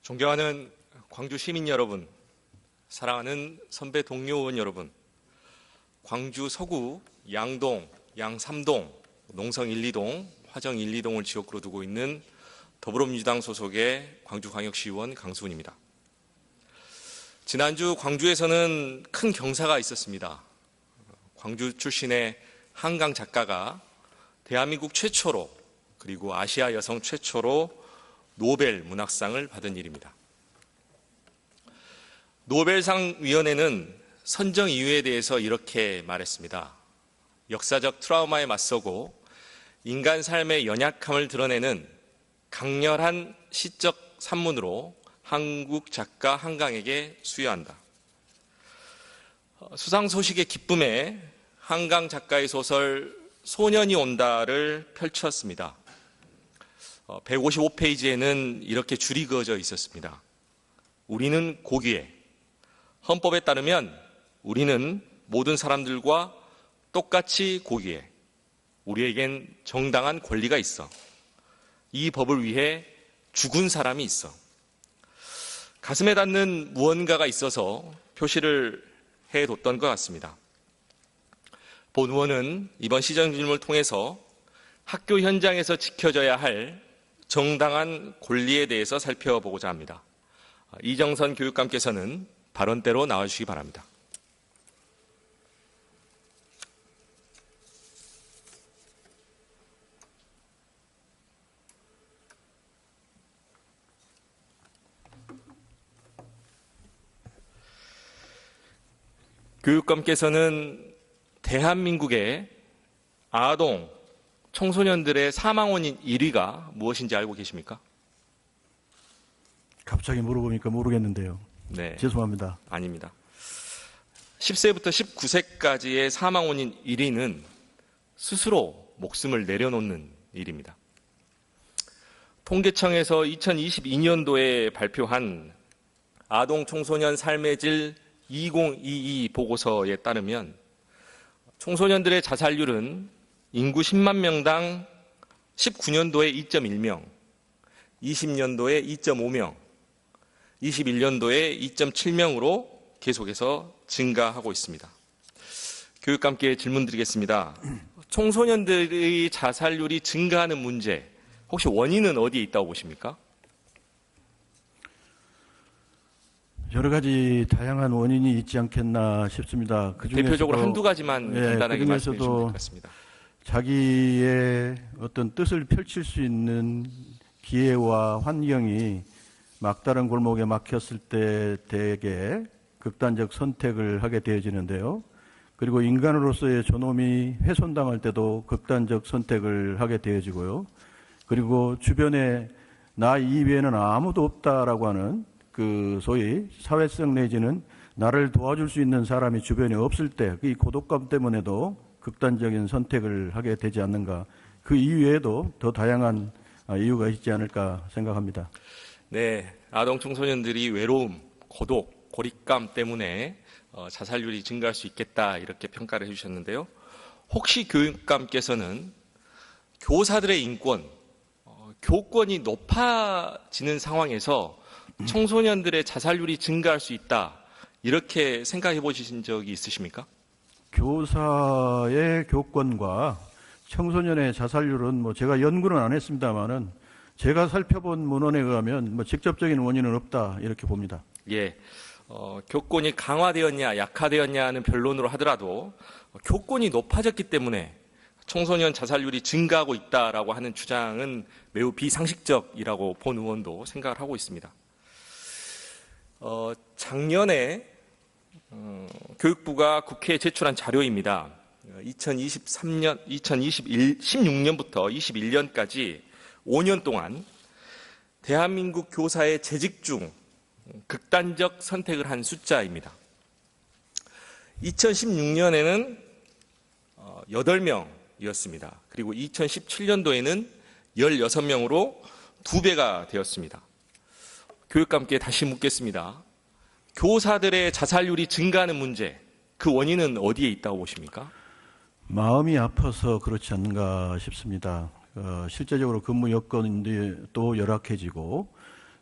존경하는 광주 시민 여러분, 사랑하는 선배 동료 의원 여러분, 광주 서구 양동, 양삼동, 농성 1, 2동, 화정 1, 2동을 지역구로 두고 있는 더불어민주당 소속의 광주광역시의원 강수훈입니다. 지난주 광주에서는 큰 경사가 있었습니다. 광주 출신의 한강 작가가 대한민국 최초로 그리고 아시아 여성 최초로 노벨 문학상을 받은 일입니다. 노벨상 위원회는 선정 이유에 대해서 이렇게 말했습니다. 역사적 트라우마에 맞서고 인간 삶의 연약함을 드러내는 강렬한 시적 산문으로 한국 작가 한강에게 수여한다. 수상 소식의 기쁨에 한강 작가의 소설 소년이 온다를 펼쳤습니다. 155페이지에는 이렇게 줄이 그어져 있었습니다. 우리는 고귀해. 헌법에 따르면 우리는 모든 사람들과 똑같이 고귀해. 우리에겐 정당한 권리가 있어. 이 법을 위해 죽은 사람이 있어. 가슴에 닿는 무언가가 있어서 표시를 해뒀던 것 같습니다. 본 의원은 이번 시정 질문을 통해서 학교 현장에서 지켜져야 할 정당한 권리에 대해서 살펴보고자 합니다. 이정선 교육감께서는 발언대로 나와주시기 바랍니다. 교육감께서는 대한민국의 아동, 청소년들의 사망 원인 1위가 무엇인지 알고 계십니까? 갑자기 물어보니까 모르겠는데요. 네. 죄송합니다. 아닙니다. 10세부터 19세까지의 사망 원인 1위는 스스로 목숨을 내려놓는 일입니다. 통계청에서 2022년도에 발표한 아동 청소년 삶의 질 2022 보고서에 따르면 청소년들의 자살률은 인구 10만 명당 19년도에 2.1명, 20년도에 2.5명, 21년도에 2.7명으로 계속해서 증가하고 있습니다. 교육감께 질문 드리겠습니다. 청소년들의 자살률이 증가하는 문제, 혹시 원인은 어디에 있다고 보십니까? 여러 가지 다양한 원인이 있지 않겠나 싶습니다. 대표적으로 한두 가지만 간단하게 말씀해 주시면 될 것 같습니다. 자기의 어떤 뜻을 펼칠 수 있는 기회와 환경이 막다른 골목에 막혔을 때 대개 극단적 선택을 하게 되어지는데요. 그리고 인간으로서의 존엄이 훼손당할 때도 극단적 선택을 하게 되어지고요. 그리고 주변에 나 이외에는 아무도 없다라고 하는 그 소위 사회성 내지는 나를 도와줄 수 있는 사람이 주변에 없을 때 이 고독감 때문에도 극단적인 선택을 하게 되지 않는가. 그 이외에도 더 다양한 이유가 있지 않을까 생각합니다. 네, 아동 청소년들이 외로움, 고독, 고립감 때문에 자살률이 증가할 수 있겠다 이렇게 평가를 해주셨는데요. 혹시 교육감께서는 교사들의 인권, 교권이 높아지는 상황에서 청소년들의 자살률이 증가할 수 있다 이렇게 생각해 보신 적이 있으십니까? 교사의 교권과 청소년의 자살률은 제가 연구는 안 했습니다만은 제가 살펴본 문헌에 의하면 직접적인 원인은 없다 이렇게 봅니다. 예, 교권이 강화되었냐 약화되었냐는 변론으로 하더라도 교권이 높아졌기 때문에 청소년 자살률이 증가하고 있다라고 하는 주장은 매우 비상식적이라고 본 의원도 생각을 하고 있습니다. 작년에 교육부가 국회에 제출한 자료입니다. 16년부터 21년까지 5년 동안 대한민국 교사의 재직 중 극단적 선택을 한 숫자입니다. 2016년에는 8명이었습니다. 그리고 2017년도에는 16명으로 2배가 되었습니다. 교육감께 다시 묻겠습니다. 교사들의 자살률이 증가하는 문제, 그 원인은 어디에 있다고 보십니까? 마음이 아파서 그렇지 않는가 싶습니다. 실제적으로 근무 여건도 열악해지고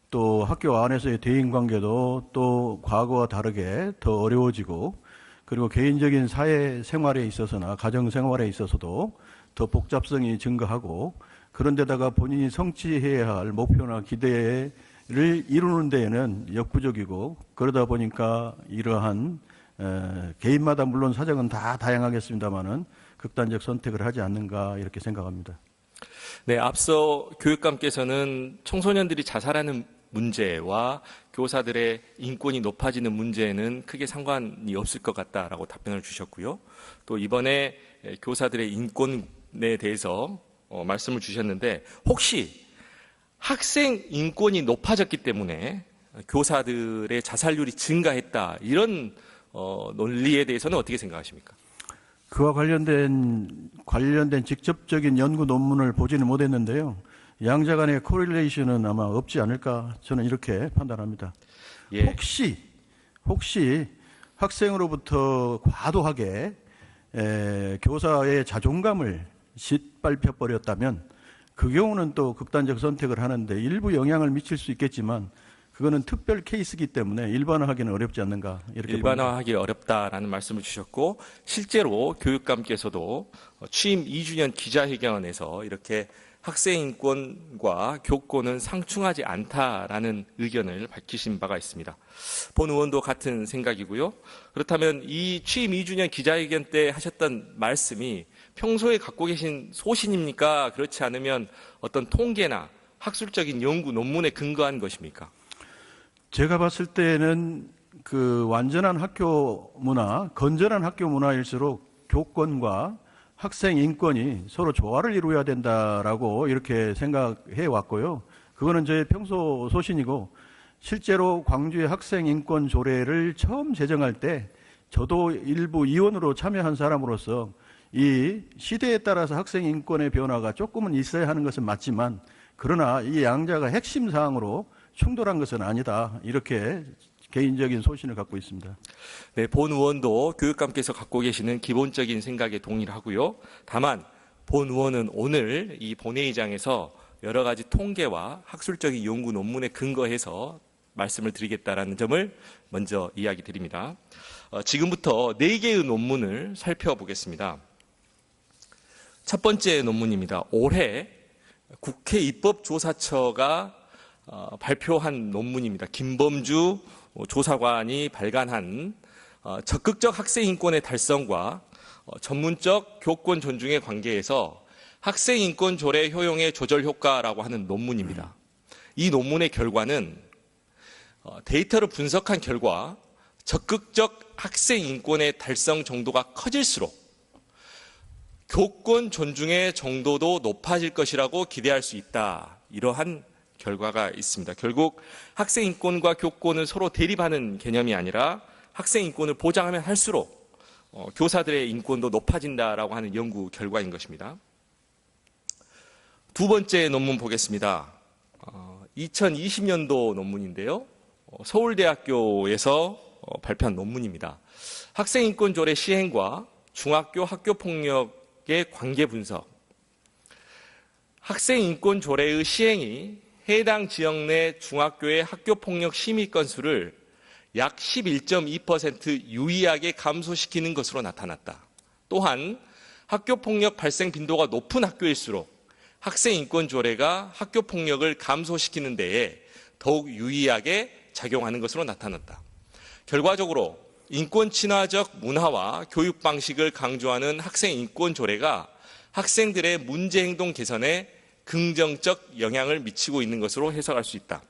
또 학교 안에서의 대인 관계도 또 과거와 다르게 더 어려워지고, 그리고 개인적인 사회 생활에 있어서나 가정 생활에 있어서도 더 복잡성이 증가하고, 그런데다가 본인이 성취해야 할 목표나 기대를 이루는 데에는 역부족이고, 그러다 보니까 이러한 개인마다 물론 사정은 다 다양하겠습니다만은 극단적 선택을 하지 않는가 이렇게 생각합니다. 네, 앞서 교육감께서는 청소년들이 자살하는 문제와 교사들의 인권이 높아지는 문제에는 크게 상관이 없을 것 같다라고 답변을 주셨고요. 또 이번에 교사들의 인권에 대해서 말씀을 주셨는데, 혹시 학생 인권이 높아졌기 때문에 교사들의 자살률이 증가했다, 이런 논리에 대해서는 어떻게 생각하십니까? 그와 관련된 직접적인 연구 논문을 보지는 못했는데요. 양자 간의 코릴레이션은 아마 없지 않을까 저는 이렇게 판단합니다. 예. 혹시 학생으로부터 과도하게 교사의 자존감을 짓밟혀버렸다면 그 경우는 또 극단적 선택을 하는데 일부 영향을 미칠 수 있겠지만, 그거는 특별 케이스이기 때문에 일반화하기는 어렵지 않는가 이렇게 일반화하기 어렵다라는 말씀을 주셨고, 실제로 교육감께서도 취임 2주년 기자회견에서 이렇게 학생 인권과 교권은 상충하지 않다라는 의견을 밝히신 바가 있습니다. 본 의원도 같은 생각이고요. 그렇다면 이 취임 2주년 기자회견 때 하셨던 말씀이 평소에 갖고 계신 소신입니까? 그렇지 않으면 어떤 통계나 학술적인 연구 논문에 근거한 것입니까? 제가 봤을 때는 그 완전한 학교 문화, 건전한 학교 문화일수록 교권과 학생 인권이 서로 조화를 이루어야 된다라고 이렇게 생각해 왔고요. 그거는 제 평소 소신이고, 실제로 광주의 학생 인권 조례를 처음 제정할 때 저도 일부 위원으로 참여한 사람으로서 이 시대에 따라서 학생 인권의 변화가 조금은 있어야 하는 것은 맞지만, 그러나 이 양자가 핵심 사항으로 충돌한 것은 아니다, 이렇게 개인적인 소신을 갖고 있습니다. 네, 본 의원도 교육감께서 갖고 계시는 기본적인 생각에 동의를 하고요. 다만 본 의원은 오늘 이 본회의장에서 여러 가지 통계와 학술적인 연구 논문에 근거해서 말씀을 드리겠다라는 점을 먼저 이야기 드립니다. 지금부터 4개의 논문을 살펴보겠습니다. 첫 번째 논문입니다. 올해 국회 입법조사처가 발표한 논문입니다. 김범주 조사관이 발간한 적극적 학생 인권의 달성과 전문적 교권 존중의 관계에서 학생 인권 조례 효용의 조절 효과라고 하는 논문입니다. 이 논문의 결과는 데이터를 분석한 결과 적극적 학생 인권의 달성 정도가 커질수록 교권 존중의 정도도 높아질 것이라고 기대할 수 있다, 이러한 결과가 있습니다. 결국 학생 인권과 교권은 서로 대립하는 개념이 아니라 학생 인권을 보장하면 할수록 교사들의 인권도 높아진다라고 하는 연구 결과인 것입니다. 두 번째 논문 보겠습니다. 2020년도 논문인데요. 서울대학교에서 발표한 논문입니다. 학생 인권 조례 시행과 중학교 학교 폭력의 관계 분석. 학생 인권 조례의 시행이 해당 지역 내 중학교의 학교폭력 심의 건수를 약 11.2% 유의하게 감소시키는 것으로 나타났다. 또한 학교폭력 발생 빈도가 높은 학교일수록 학생 인권 조례가 학교폭력을 감소시키는 데에 더욱 유의하게 작용하는 것으로 나타났다. 결과적으로 인권 친화적 문화와 교육 방식을 강조하는 학생 인권 조례가 학생들의 문제 행동 개선에 긍정적 영향을 미치고 있는 것으로 해석할 수 있다.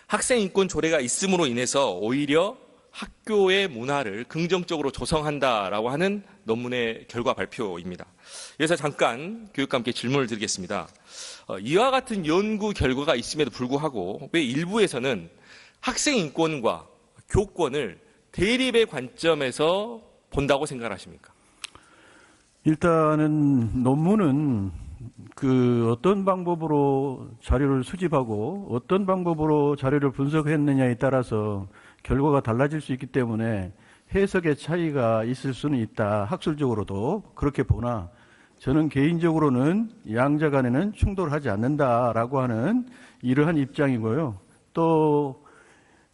학생 인권 조례가 있음으로 인해서 오히려 학교의 문화를 긍정적으로 조성한다라고 하는 논문의 결과 발표입니다. 그래서 잠깐 교육감께 질문을 드리겠습니다. 이와 같은 연구 결과가 있음에도 불구하고 왜 일부에서는 학생 인권과 교권을 대립의 관점에서 본다고 생각하십니까? 일단은 논문은 어떤 방법으로 자료를 수집하고 어떤 방법으로 자료를 분석했느냐에 따라서 결과가 달라질 수 있기 때문에 해석의 차이가 있을 수는 있다. 학술적으로도 그렇게 보나, 저는 개인적으로는 양자 간에는 충돌하지 않는다라고 하는 이러한 입장이고요. 또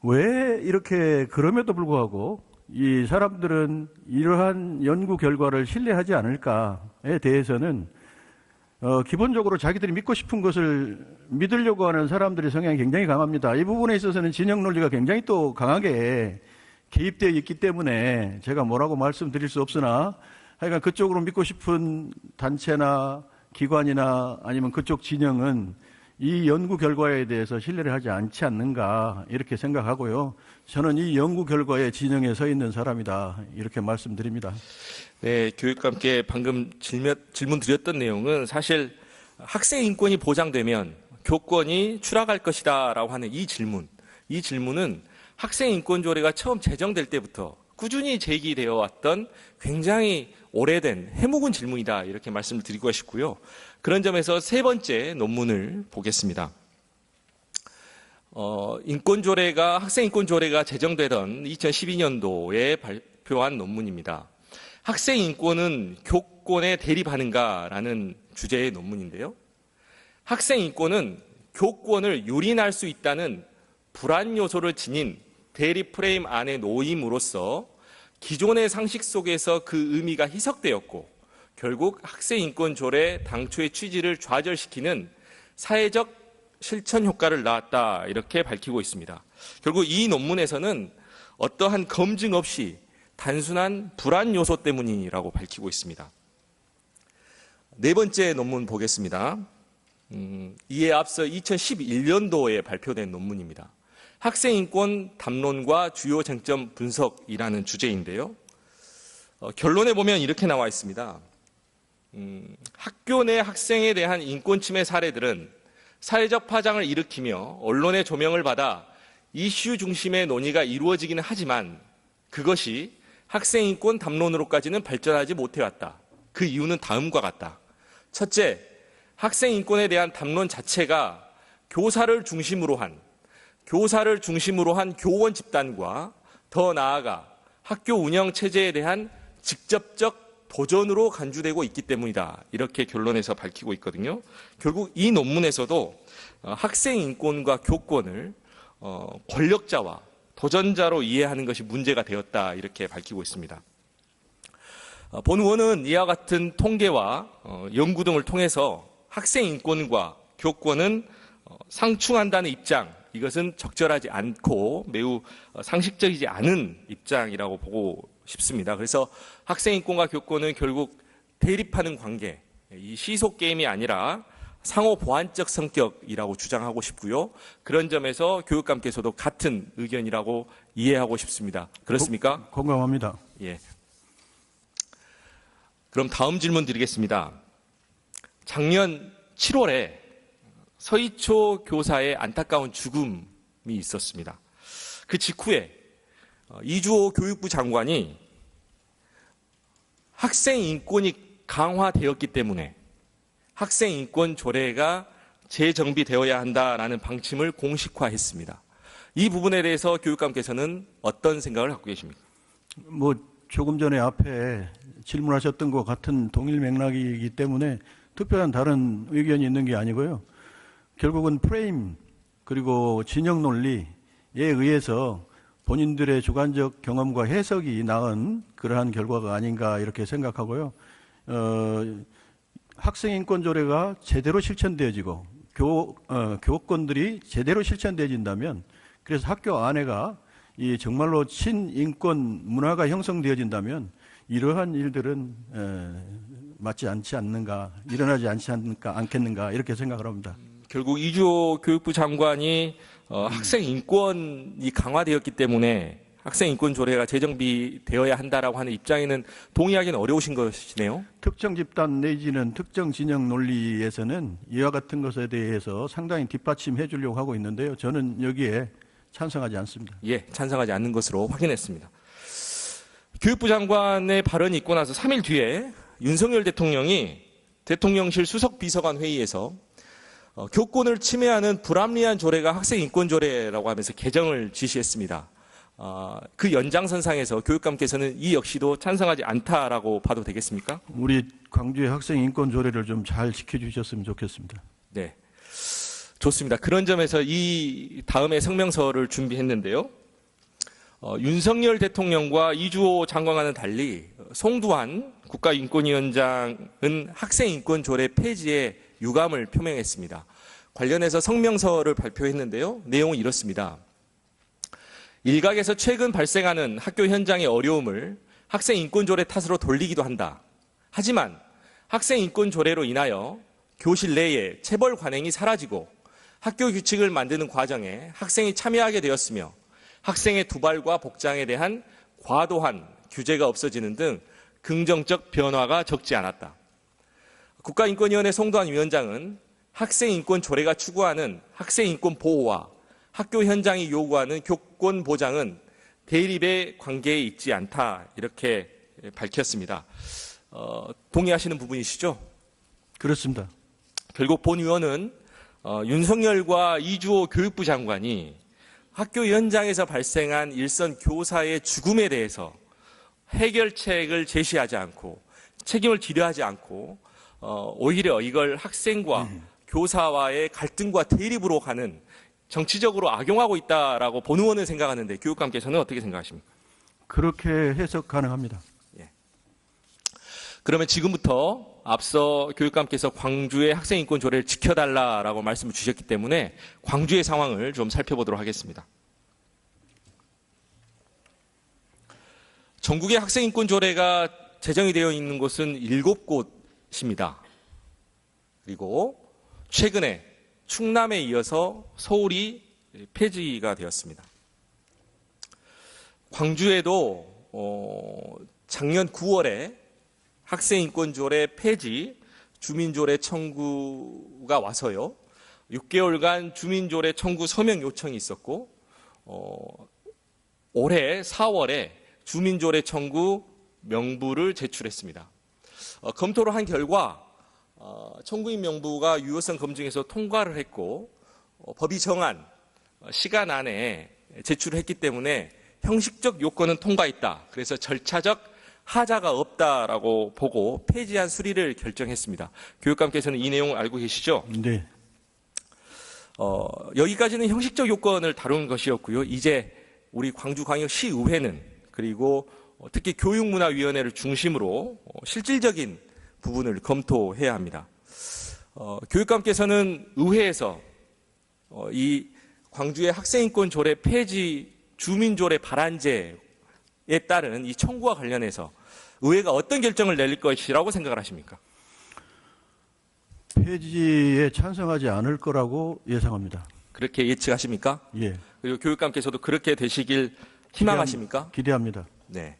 왜 이렇게 그럼에도 불구하고 이 사람들은 이러한 연구 결과를 신뢰하지 않을까에 대해서는 기본적으로 자기들이 믿고 싶은 것을 믿으려고 하는 사람들의 성향이 굉장히 강합니다. 이 부분에 있어서는 진영 논리가 굉장히 또 강하게 개입되어 있기 때문에 제가 뭐라고 말씀드릴 수 없으나 하여간 그쪽으로 믿고 싶은 단체나 기관이나 아니면 그쪽 진영은 이 연구 결과에 대해서 신뢰를 하지 않지 않는가 이렇게 생각하고요. 저는 이 연구 결과의 진영에 서 있는 사람이다 이렇게 말씀드립니다. 네, 교육과 함께 방금 질문 드렸던 내용은 사실 학생 인권이 보장되면 교권이 추락할 것이다라고 하는 이 질문은 학생 인권 조례가 처음 제정될 때부터 꾸준히 제기되어 왔던 굉장히 오래된 해묵은 질문이다 이렇게 말씀을 드리고 싶고요. 그런 점에서 세 번째 논문을 보겠습니다. 학생 인권 조례가 제정되던 2012년도에 발표한 논문입니다. 학생 인권은 교권에 대립하는가라는 주제의 논문인데요. 학생 인권은 교권을 유린할 수 있다는 불안 요소를 지닌 대립 프레임 안에 놓임으로써 기존의 상식 속에서 그 의미가 희석되었고 결국 학생 인권 조례 당초의 취지를 좌절시키는 사회적 실천 효과를 낳았다 이렇게 밝히고 있습니다. 결국 이 논문에서는 어떠한 검증 없이 단순한 불안 요소 때문이라고 밝히고 있습니다. 네 번째 논문 보겠습니다. 이에 앞서 2011년도에 발표된 논문입니다. 학생인권 담론과 주요 쟁점 분석이라는 주제인데요. 결론에 보면 이렇게 나와 있습니다. 학교 내 학생에 대한 인권 침해 사례들은 사회적 파장을 일으키며 언론의 조명을 받아 이슈 중심의 논의가 이루어지기는 하지만 그것이 학생인권 담론으로까지는 발전하지 못해왔다. 그 이유는 다음과 같다. 첫째, 학생인권에 대한 담론 자체가 교사를 중심으로 한 교원 집단과 더 나아가 학교 운영 체제에 대한 직접적 도전으로 간주되고 있기 때문이다. 이렇게 결론에서 밝히고 있거든요. 결국 이 논문에서도 학생 인권과 교권을 권력자와 도전자로 이해하는 것이 문제가 되었다. 이렇게 밝히고 있습니다. 본 의원은 이와 같은 통계와 연구 등을 통해서 학생 인권과 교권은 상충한다는 입장, 이것은 적절하지 않고 매우 상식적이지 않은 입장이라고 보고 싶습니다. 그래서 학생 인권과 교권은 결국 대립하는 관계, 이 시속 게임이 아니라 상호 보완적 성격이라고 주장하고 싶고요. 그런 점에서 교육감께서도 같은 의견이라고 이해하고 싶습니다. 그렇습니까? 공감합니다. 예. 그럼 다음 질문 드리겠습니다. 작년 7월에 서희초 교사의 안타까운 죽음이 있었습니다. 그 직후에 이주호 교육부 장관이 학생 인권이 강화되었기 때문에 학생 인권 조례가 재정비되어야 한다라는 방침을 공식화했습니다. 이 부분에 대해서 교육감께서는 어떤 생각을 갖고 계십니까? 조금 전에 앞에 질문하셨던 것 같은 동일 맥락이기 때문에 특별한 다른 의견이 있는 게 아니고요. 결국은 프레임 그리고 진영 논리에 의해서 본인들의 주관적 경험과 해석이 낳은 그러한 결과가 아닌가 이렇게 생각하고요. 학생인권조례가 제대로 실천되어지고 교권들이 제대로 실천되어진다면 그래서 학교 안에가 이 정말로 친인권 문화가 형성되어진다면 이러한 일들은 맞지 않지 않는가, 일어나지 않겠는가 이렇게 생각을 합니다. 결국 이주호 교육부 장관이 학생 인권이 강화되었기 때문에 학생 인권 조례가 재정비되어야 한다라고 하는 입장에는 동의하기는 어려우신 것이네요. 특정 집단 내지는 특정 진영 논리에서는 이와 같은 것에 대해서 상당히 뒷받침해 주려고 하고 있는데요. 저는 여기에 찬성하지 않습니다. 예, 찬성하지 않는 것으로 확인했습니다. 교육부 장관의 발언이 있고 나서 3일 뒤에 윤석열 대통령이 대통령실 수석비서관 회의에서 교권을 침해하는 불합리한 조례가 학생인권조례라고 하면서 개정을 지시했습니다. 그 연장선상에서 교육감께서는 이 역시도 찬성하지 않다라고 봐도 되겠습니까? 우리 광주의 학생인권조례를 좀 잘 지켜주셨으면 좋겠습니다. 네. 좋습니다. 그런 점에서 이 다음에 성명서를 준비했는데요. 윤석열 대통령과 이주호 장관과는 달리 송두환 국가인권위원장은 학생인권조례 폐지에 유감을 표명했습니다. 관련해서 성명서를 발표했는데요. 내용은 이렇습니다. 일각에서 최근 발생하는 학교 현장의 어려움을 학생인권조례 탓으로 돌리기도 한다. 하지만 학생인권조례로 인하여 교실 내에 체벌 관행이 사라지고 학교 규칙을 만드는 과정에 학생이 참여하게 되었으며 학생의 두발과 복장에 대한 과도한 규제가 없어지는 등 긍정적 변화가 적지 않았다. 국가인권위원회 송두환 위원장은 학생인권 조례가 추구하는 학생인권 보호와 학교 현장이 요구하는 교권 보장은 대립의 관계에 있지 않다 이렇게 밝혔습니다. 동의하시는 부분이시죠? 그렇습니다. 결국 본 의원은 윤석열과 이주호 교육부 장관이 학교 현장에서 발생한 일선 교사의 죽음에 대해서 해결책을 제시하지 않고 책임을 지려하지 않고 오히려 이걸 학생과 교사와의 갈등과 대립으로 가는 정치적으로 악용하고 있다라고 본 의원은 생각하는데 교육감께서는 어떻게 생각하십니까? 그렇게 해석 가능합니다. 그러면 지금부터 앞서 교육감께서 광주의 학생인권 조례를 지켜달라라고 말씀을 주셨기 때문에 광주의 상황을 좀 살펴보도록 하겠습니다. 전국의 학생인권 조례가 제정이 되어 있는 곳은 7곳입니다. 그리고 최근에 충남에 이어서 서울이 폐지가 되었습니다. 광주에도 작년 9월에 학생인권조례 폐지, 주민조례 청구가 와서요. 6개월간 주민조례 청구 서명 요청이 있었고 올해 4월에 주민조례 청구 명부를 제출했습니다. 검토를 한 결과 청구인 명부가 유효성 검증에서 통과를 했고 법이 정한 시간 안에 제출을 했기 때문에 형식적 요건은 통과했다. 그래서 절차적 하자가 없다라고 보고 폐지한 수리를 결정했습니다. 교육감께서는 이 내용을 알고 계시죠? 네. 여기까지는 형식적 요건을 다룬 것이었고요. 이제 우리 광주광역시의회는 그리고 특히 교육문화위원회를 중심으로 실질적인 부분을 검토해야 합니다. 교육감께서는 의회에서 이 광주의 학생인권 조례 폐지 주민조례 발안제에 따른 이 청구와 관련해서 의회가 어떤 결정을 내릴 것이라고 생각을 하십니까? 폐지에 찬성하지 않을 거라고 예상합니다. 그렇게 예측하십니까? 예. 그리고 교육감께서도 그렇게 되시길 희망하십니까? 기대합니다. 네.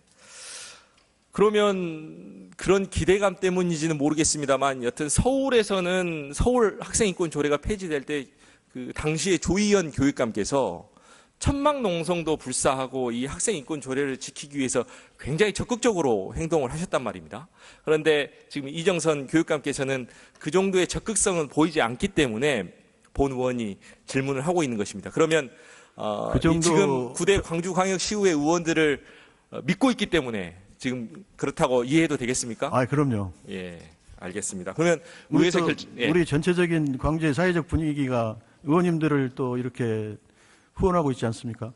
그러면 그런 기대감 때문인지는 모르겠습니다만 여튼 서울에서는 서울 학생인권 조례가 폐지될 때 그 당시에 조희연 교육감께서 천막농성도 불사하고 이 학생인권 조례를 지키기 위해서 굉장히 적극적으로 행동을 하셨단 말입니다. 그런데 지금 이정선 교육감께서는 그 정도의 적극성은 보이지 않기 때문에 본 의원이 질문을 하고 있는 것입니다. 그러면 그 정도... 지금 9대 광주광역시의회 의원들을 믿고 있기 때문에 지금 그렇다고 이해해도 되겠습니까? 아, 그럼요. 예, 알겠습니다. 그러면 의회에서 우리 전체적인 광주의 사회적 분위기가 의원님들을 또 이렇게 후원하고 있지 않습니까?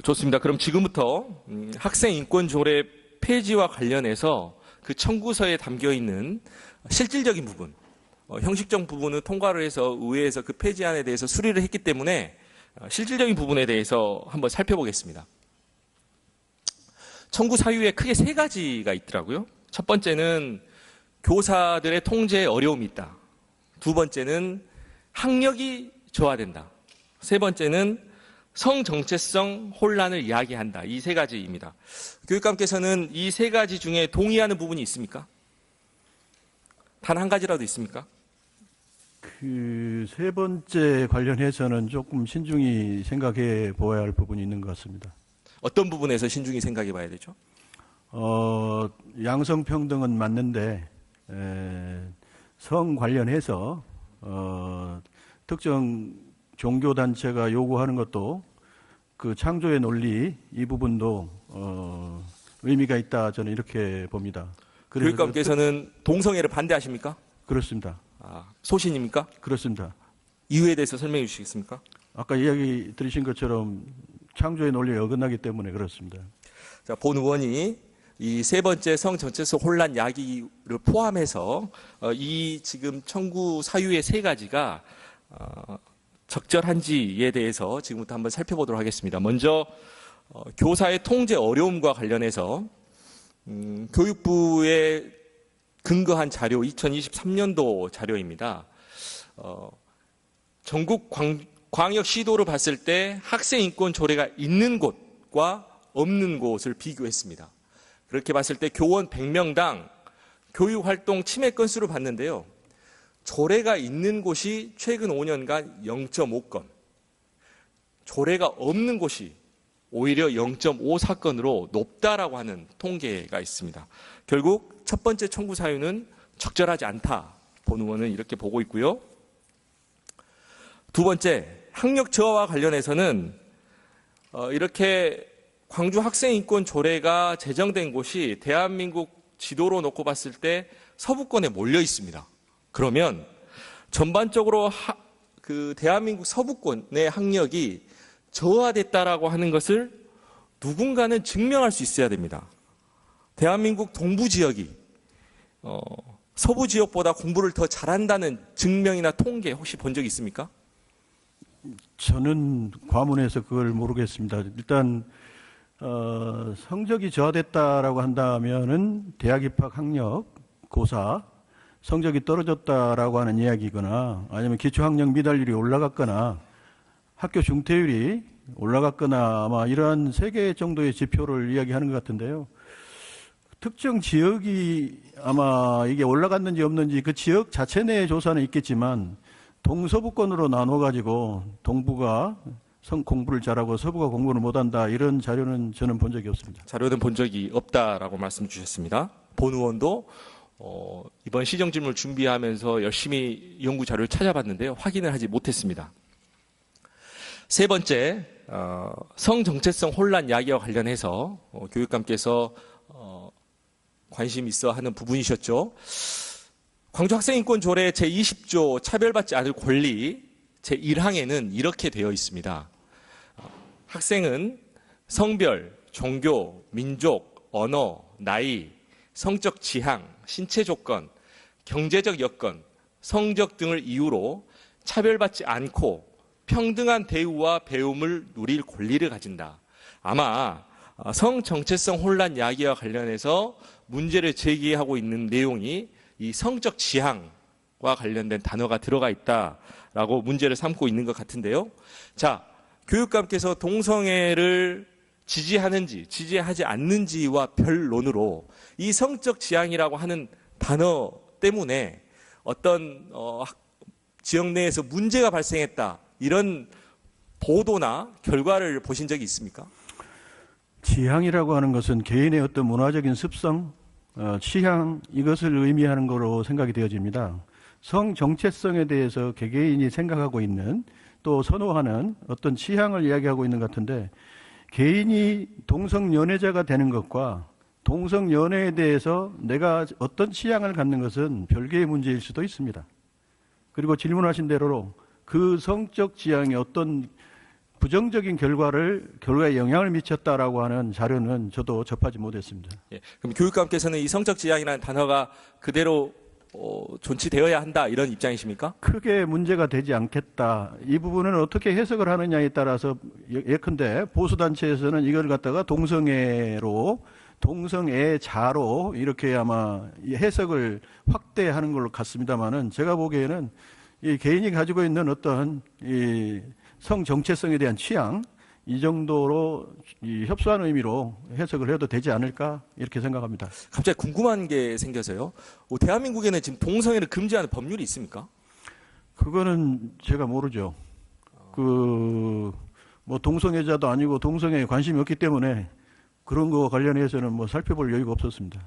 좋습니다. 그럼 지금부터 학생인권조례 폐지와 관련해서 그 청구서에 담겨 있는 실질적인 부분, 형식적 부분은 통과를 해서 의회에서 그 폐지안에 대해서 수리를 했기 때문에 실질적인 부분에 대해서 한번 살펴보겠습니다. 청구 사유에 크게 3가지가 있더라고요. 첫 번째는 교사들의 통제에 어려움이 있다. 두 번째는 학력이 저하된다. 세 번째는 성정체성 혼란을 이야기한다. 이 3가지입니다. 교육감께서는 이 3가지 중에 동의하는 부분이 있습니까? 단 한 가지라도 있습니까? 그 3번째 관련해서는 조금 신중히 생각해 보아야 할 부분이 있는 것 같습니다. 어떤 부분에서 신중히 생각해 봐야 되죠? 양성평등은 맞는데 성 관련해서 특정 종교단체가 요구하는 것도 그 창조의 논리 이 부분도 의미가 있다 저는 이렇게 봅니다. 교육감께서는 동성애를 반대하십니까? 그렇습니다. 소신입니까? 그렇습니다. 이유에 대해서 설명해 주시겠습니까? 아까 이야기 들으신 것처럼 창조의 논리에 어긋나기 때문에 그렇습니다. 자, 본 의원이 이 세 번째 성 정체성 혼란 야기를 포함해서 이 지금 청구 사유의 세 가지가 적절한지에 대해서 지금부터 한번 살펴보도록 하겠습니다. 먼저 교사의 통제 어려움과 관련해서 교육부에 근거한 자료 2023년도 자료입니다. 전국 광역 시도를 봤을 때 학생 인권 조례가 있는 곳과 없는 곳을 비교했습니다. 그렇게 봤을 때 교원 100명당 교육활동 침해 건수를 봤는데요. 조례가 있는 곳이 최근 5년간 0.5건, 조례가 없는 곳이 오히려 0.5사건으로 높다라고 하는 통계가 있습니다. 결국 첫 번째 청구 사유는 적절하지 않다. 본 의원은 이렇게 보고 있고요. 두 번째, 학력 저하와 관련해서는 이렇게 광주 학생인권 조례가 제정된 곳이 대한민국 지도로 놓고 봤을 때 서부권에 몰려 있습니다. 그러면 전반적으로 그 대한민국 서부권의 학력이 저하됐다라고 하는 것을 누군가는 증명할 수 있어야 됩니다. 대한민국 동부 지역이 서부 지역보다 공부를 더 잘한다는 증명이나 통계 혹시 본 적 있습니까? 저는 과문해서 그걸 모르겠습니다. 일단 성적이 저하됐다라고 한다면은 대학 입학 학력, 고사 성적이 떨어졌다라고 하는 이야기거나 아니면 기초학력 미달률이 올라갔거나 학교 중퇴율이 올라갔거나 아마 이러한 3개 정도의 지표를 이야기하는 것 같은데요. 특정 지역이 아마 이게 올라갔는지 없는지 그 지역 자체 내의 조사는 있겠지만 동서부권으로 나눠가지고 동부가 공부를 잘하고 서부가 공부를 못한다 이런 자료는 저는 본 적이 없습니다. 자료는 본 적이 없다라고 말씀 주셨습니다. 본 의원도 이번 시정질문을 준비하면서 열심히 연구 자료를 찾아봤는데요. 확인을 하지 못했습니다. 세 번째, 성정체성 혼란 야기와 관련해서 교육감께서 관심 있어 하는 부분이셨죠. 광주학생인권조례 제20조 차별받지 않을 권리 제1항에는 이렇게 되어 있습니다. 학생은 성별, 종교, 민족, 언어, 나이, 성적 지향, 신체 조건, 경제적 여건, 성적 등을 이유로 차별받지 않고 평등한 대우와 배움을 누릴 권리를 가진다. 아마 성정체성 혼란 야기와 관련해서 문제를 제기하고 있는 내용이 이 성적 지향과 관련된 단어가 들어가 있다라고 문제를 삼고 있는 것 같은데요. 자, 교육감께서 동성애를 지지하는지 지지하지 않는지와 별론으로 이 성적 지향이라고 하는 단어 때문에 어떤 지역 내에서 문제가 발생했다 이런 보도나 결과를 보신 적이 있습니까? 지향이라고 하는 것은 개인의 어떤 문화적인 습성, 취향 이것을 의미하는 거로 생각이 되어집니다. 성 정체성에 대해서 개개인이 생각하고 있는 또 선호하는 어떤 취향을 이야기하고 있는 것 같은데 개인이 동성연애자가 되는 것과 동성연애에 대해서 내가 어떤 취향을 갖는 것은 별개의 문제일 수도 있습니다. 그리고 질문하신 대로 그 성적 지향이 어떤 부정적인 결과에 영향을 미쳤다라고 하는 자료는 저도 접하지 못했습니다. 예, 그럼 교육감께서는 이 성적 지향이라는 단어가 그대로 존치되어야 한다 이런 입장이십니까? 크게 문제가 되지 않겠다. 이 부분은 어떻게 해석을 하느냐에 따라서 예컨대 보수단체에서는 이걸 갖다가 동성애자로 이렇게 아마 해석을 확대하는 걸로 같습니다만은 제가 보기에는 이 개인이 가지고 있는 어떤 이 성 정체성에 대한 취향 이 정도로 협소한 의미로 해석을 해도 되지 않을까 이렇게 생각합니다. 갑자기 궁금한 게 생겨서요. 대한민국에는 지금 동성애를 금지하는 법률이 있습니까? 그거는 제가 모르죠. 뭐 동성애자도 아니고 동성애에 관심이 없기 때문에 그런 거와 관련해서는 뭐 살펴볼 여유가 없었습니다.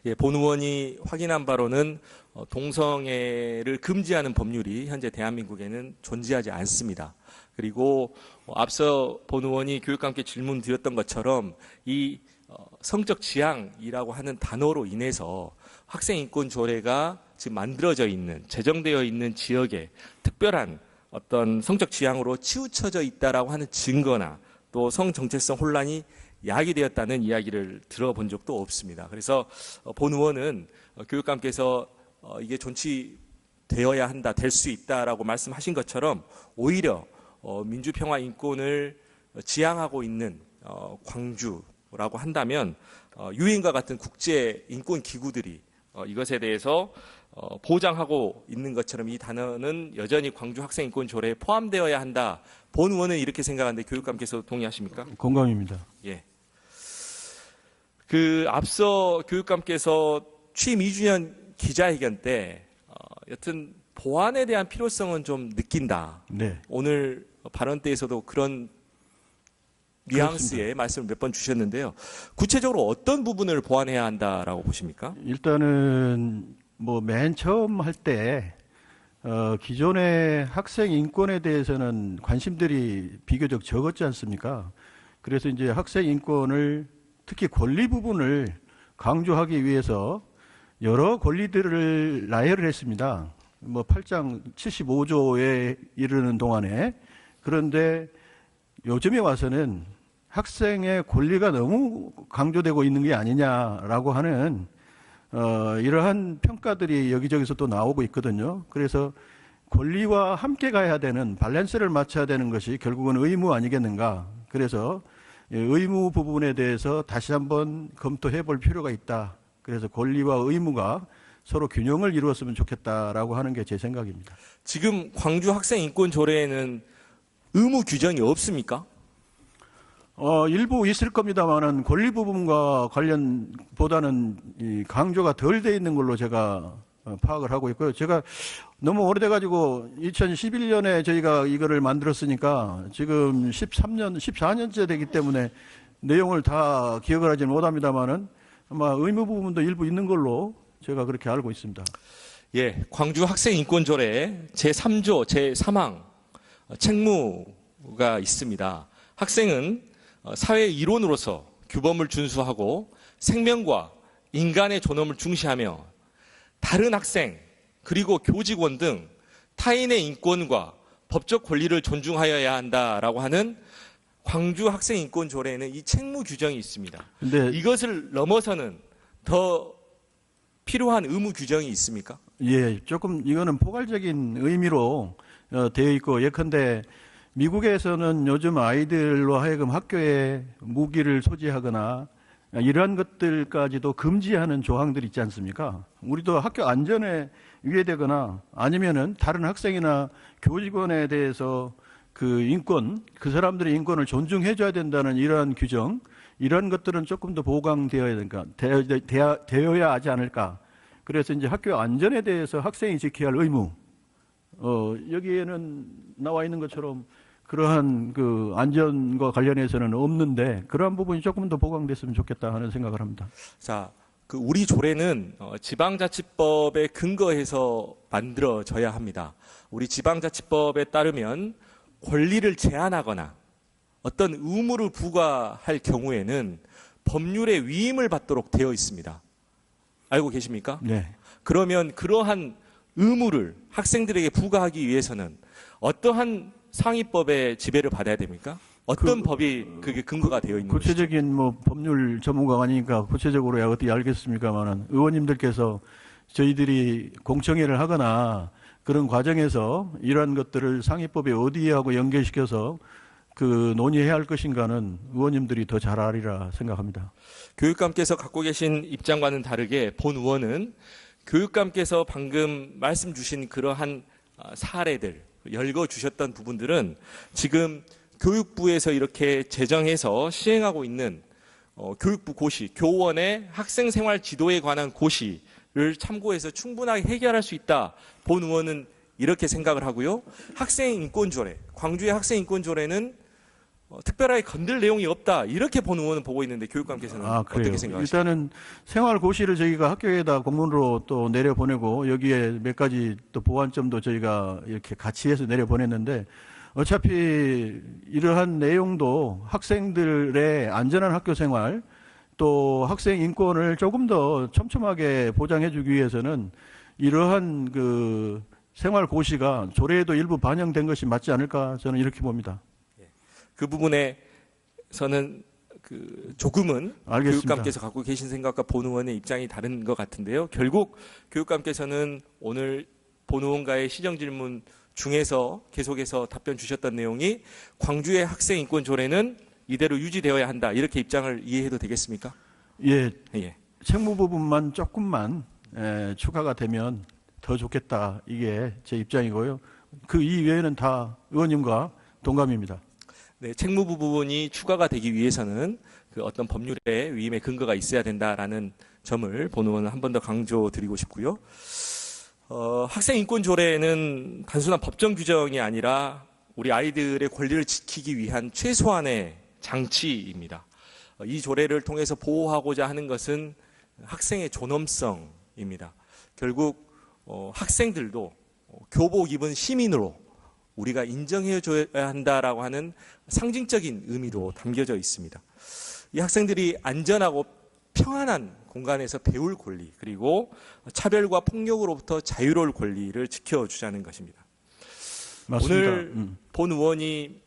예, 본 의원이 확인한 바로는 동성애를 금지하는 법률이 현재 대한민국에는 존재하지 않습니다. 그리고 앞서 본 의원이 교육감께 질문 드렸던 것처럼 이 성적 지향이라고 하는 단어로 인해서 학생인권조례가 지금 만들어져 있는 제정되어 있는 지역에 특별한 어떤 성적 지향으로 치우쳐져 있다라고 하는 증거나 또 성정체성 혼란이 야기되었다는 이야기를 들어본 적도 없습니다. 그래서 본 의원은 교육감께서 이게 존치되어야 한다, 될 수 있다라고 말씀하신 것처럼 오히려 민주평화 인권을 지향하고 있는 광주라고 한다면 유엔과 같은 국제 인권 기구들이 이것에 대해서 보장하고 있는 것처럼 이 단어는 여전히 광주 학생인권 조례에 포함되어야 한다. 본 의원은 이렇게 생각하는데 교육감께서 동의하십니까? 공감입니다. 예. 앞서 교육감께서 취임 2주년 기자회견 때 여튼 보완에 대한 필요성은 좀 느낀다. 네. 오늘 발언 때에서도 그런 뉘앙스의 말씀을 몇 번 주셨는데요. 구체적으로 어떤 부분을 보완해야 한다라고 보십니까? 일단은 뭐 맨 처음 할 때 기존의 학생 인권에 대해서는 관심들이 비교적 적었지 않습니까? 그래서 이제 학생 인권을 특히 권리 부분을 강조하기 위해서 여러 권리들을 나열을 했습니다. 뭐 8장 75조에 이르는 동안에. 그런데 요즘에 와서는 학생의 권리가 너무 강조되고 있는 게 아니냐라고 하는 이러한 평가들이 여기저기서 또 나오고 있거든요. 그래서 권리와 함께 가야 되는 밸런스를 맞춰야 되는 것이 결국은 의무 아니겠는가. 그래서 의무 부분에 대해서 다시 한번 검토해 볼 필요가 있다. 그래서 권리와 의무가 서로 균형을 이루었으면 좋겠다라고 하는 게 제 생각입니다. 지금 광주 학생인권조례에는 의무 규정이 없습니까? 일부 있을 겁니다만은 권리 부분과 관련보다는 이 강조가 덜 돼 있는 걸로 제가 파악을 하고 있고요. 제가 너무 오래돼가지고 2011년에 저희가 이거를 만들었으니까 지금 13년, 14년째 되기 때문에 내용을 다 기억을 하지는 못합니다만은 아마 의무 부분도 일부 있는 걸로 제가 그렇게 알고 있습니다. 예, 광주 학생인권조례 제3조 제3항 책무가 있습니다. 학생은 사회 일원으로서 규범을 준수하고 생명과 인간의 존엄을 중시하며 다른 학생 그리고 교직원 등 타인의 인권과 법적 권리를 존중하여야 한다라고 하는 광주 학생인권조례에는 이 책무 규정이 있습니다. 근데 이것을 넘어서는 더 필요한 의무 규정이 있습니까? 예, 조금 이거는 포괄적인 의미로 되어 있고 예컨대 미국에서는 요즘 아이들로 하여금 학교에 무기를 소지하거나 이러한 것들까지도 금지하는 조항들이 있지 않습니까? 우리도 학교 안전에 위해되거나 아니면은 다른 학생이나 교직원에 대해서 그 인권, 그 사람들의 인권을 존중해줘야 된다는 이러한 규정, 이런 것들은 조금 더 보강되어야 되어야 하지 않을까. 그래서 이제 학교 안전에 대해서 학생이 지켜야 할 의무, 여기에는 나와 있는 것처럼 그러한 그 안전과 관련해서는 없는데 그러한 부분이 조금 더 보강됐으면 좋겠다 하는 생각을 합니다. 자, 우리 조례는 지방자치법에 근거해서 만들어져야 합니다. 우리 지방자치법에 따르면 권리를 제한하거나 어떤 의무를 부과할 경우에는 법률의 위임을 받도록 되어 있습니다. 알고 계십니까? 네. 그러면 그러한 의무를 학생들에게 부과하기 위해서는 어떠한 상위법의 지배를 받아야 됩니까? 어떤 법이 그게 근거가 되어 있는 것이죠? 구체적인 뭐 법률 전문가가 아니니까 구체적으로야 어떻게 알겠습니까만은 의원님들께서 저희들이 공청회를 하거나 그런 과정에서 이러한 것들을 상위법에 어디에 하고 연결시켜서 그 논의해야 할 것인가는 의원님들이 더 잘 알리라 생각합니다. 교육감께서 갖고 계신 입장과는 다르게 본 의원은 교육감께서 방금 말씀 주신 그러한 사례들, 열거주셨던 부분들은 지금 교육부에서 이렇게 제정해서 시행하고 있는 교육부 고시, 교원의 학생생활 지도에 관한 고시를 참고해서 충분하게 해결할 수 있다. 본 의원은 이렇게 생각을 하고요. 학생인권조례, 광주의 학생인권조례는 특별하게 건들 내용이 없다. 이렇게 본 의원은 보고 있는데 교육감께서는 어떻게 생각하십니까? 일단은 생활고시를 저희가 학교에다 공문으로 또 내려보내고 여기에 몇 가지 또 보완점도 저희가 이렇게 같이 해서 내려보냈는데 어차피 이러한 내용도 학생들의 안전한 학교 생활 또 학생 인권을 조금 더 촘촘하게 보장해 주기 위해서는 이러한 그 생활고시가 조례에도 일부 반영된 것이 맞지 않을까 저는 이렇게 봅니다. 그 부분에서는 조금은 알겠습니다. 교육감께서 갖고 계신 생각과 본 의원의 입장이 다른 것 같은데요. 결국 교육감께서는 오늘 본 의원과의 시정질문 중에서 계속해서 답변 주셨던 내용이 광주의 학생인권조례는 이대로 유지되어야 한다, 이렇게 입장을 이해해도 되겠습니까? 예, 예. 책무 부분만 조금만 추가가 되면 더 좋겠다, 이게 제 입장이고요. 그 이외에는 다 의원님과 동감입니다. 네, 책무부 부분이 추가가 되기 위해서는 그 어떤 법률의 위임의 근거가 있어야 된다라는 점을 본 의원은 한 번 더 강조드리고 싶고요. 학생인권조례는 단순한 법정 규정이 아니라 우리 아이들의 권리를 지키기 위한 최소한의 장치입니다. 이 조례를 통해서 보호하고자 하는 것은 학생의 존엄성입니다. 결국 학생들도 교복 입은 시민으로 우리가 인정해줘야 한다라고 하는 상징적인 의미도 담겨져 있습니다. 이 학생들이 안전하고 평안한 공간에서 배울 권리, 그리고 차별과 폭력으로부터 자유로울 권리를 지켜주자는 것입니다. 맞습니다. 오늘 본 의원이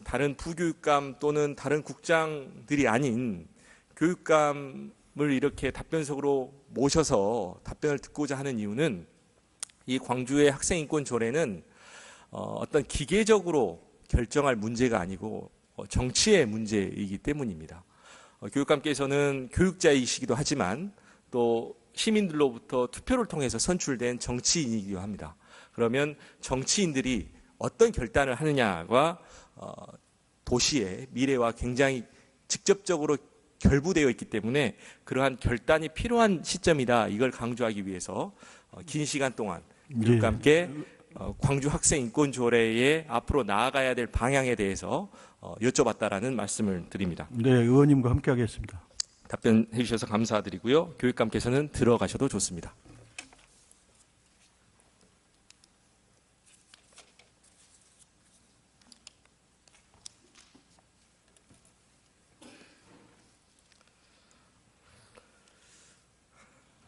다른 부교육감 또는 다른 국장들이 아닌 교육감을 이렇게 답변석으로 모셔서 답변을 듣고자 하는 이유는 이 광주의 학생인권조례는 어떤 기계적으로 결정할 문제가 아니고 정치의 문제이기 때문입니다. 교육감께서는 교육자이시기도 하지만 또 시민들로부터 투표를 통해서 선출된 정치인이기도 합니다. 그러면 정치인들이 어떤 결단을 하느냐가 도시의 미래와 굉장히 직접적으로 결부되어 있기 때문에 그러한 결단이 필요한 시점이다, 이걸 강조하기 위해서 긴 시간 동안 교육감께 광주 학생인권조례에 앞으로 나아가야 될 방향에 대해서 여쭤봤다라는 말씀을 드립니다. 네, 의원님과 함께 하겠습니다. 답변해 주셔서 감사드리고요. 교육감께서는 들어가셔도 좋습니다.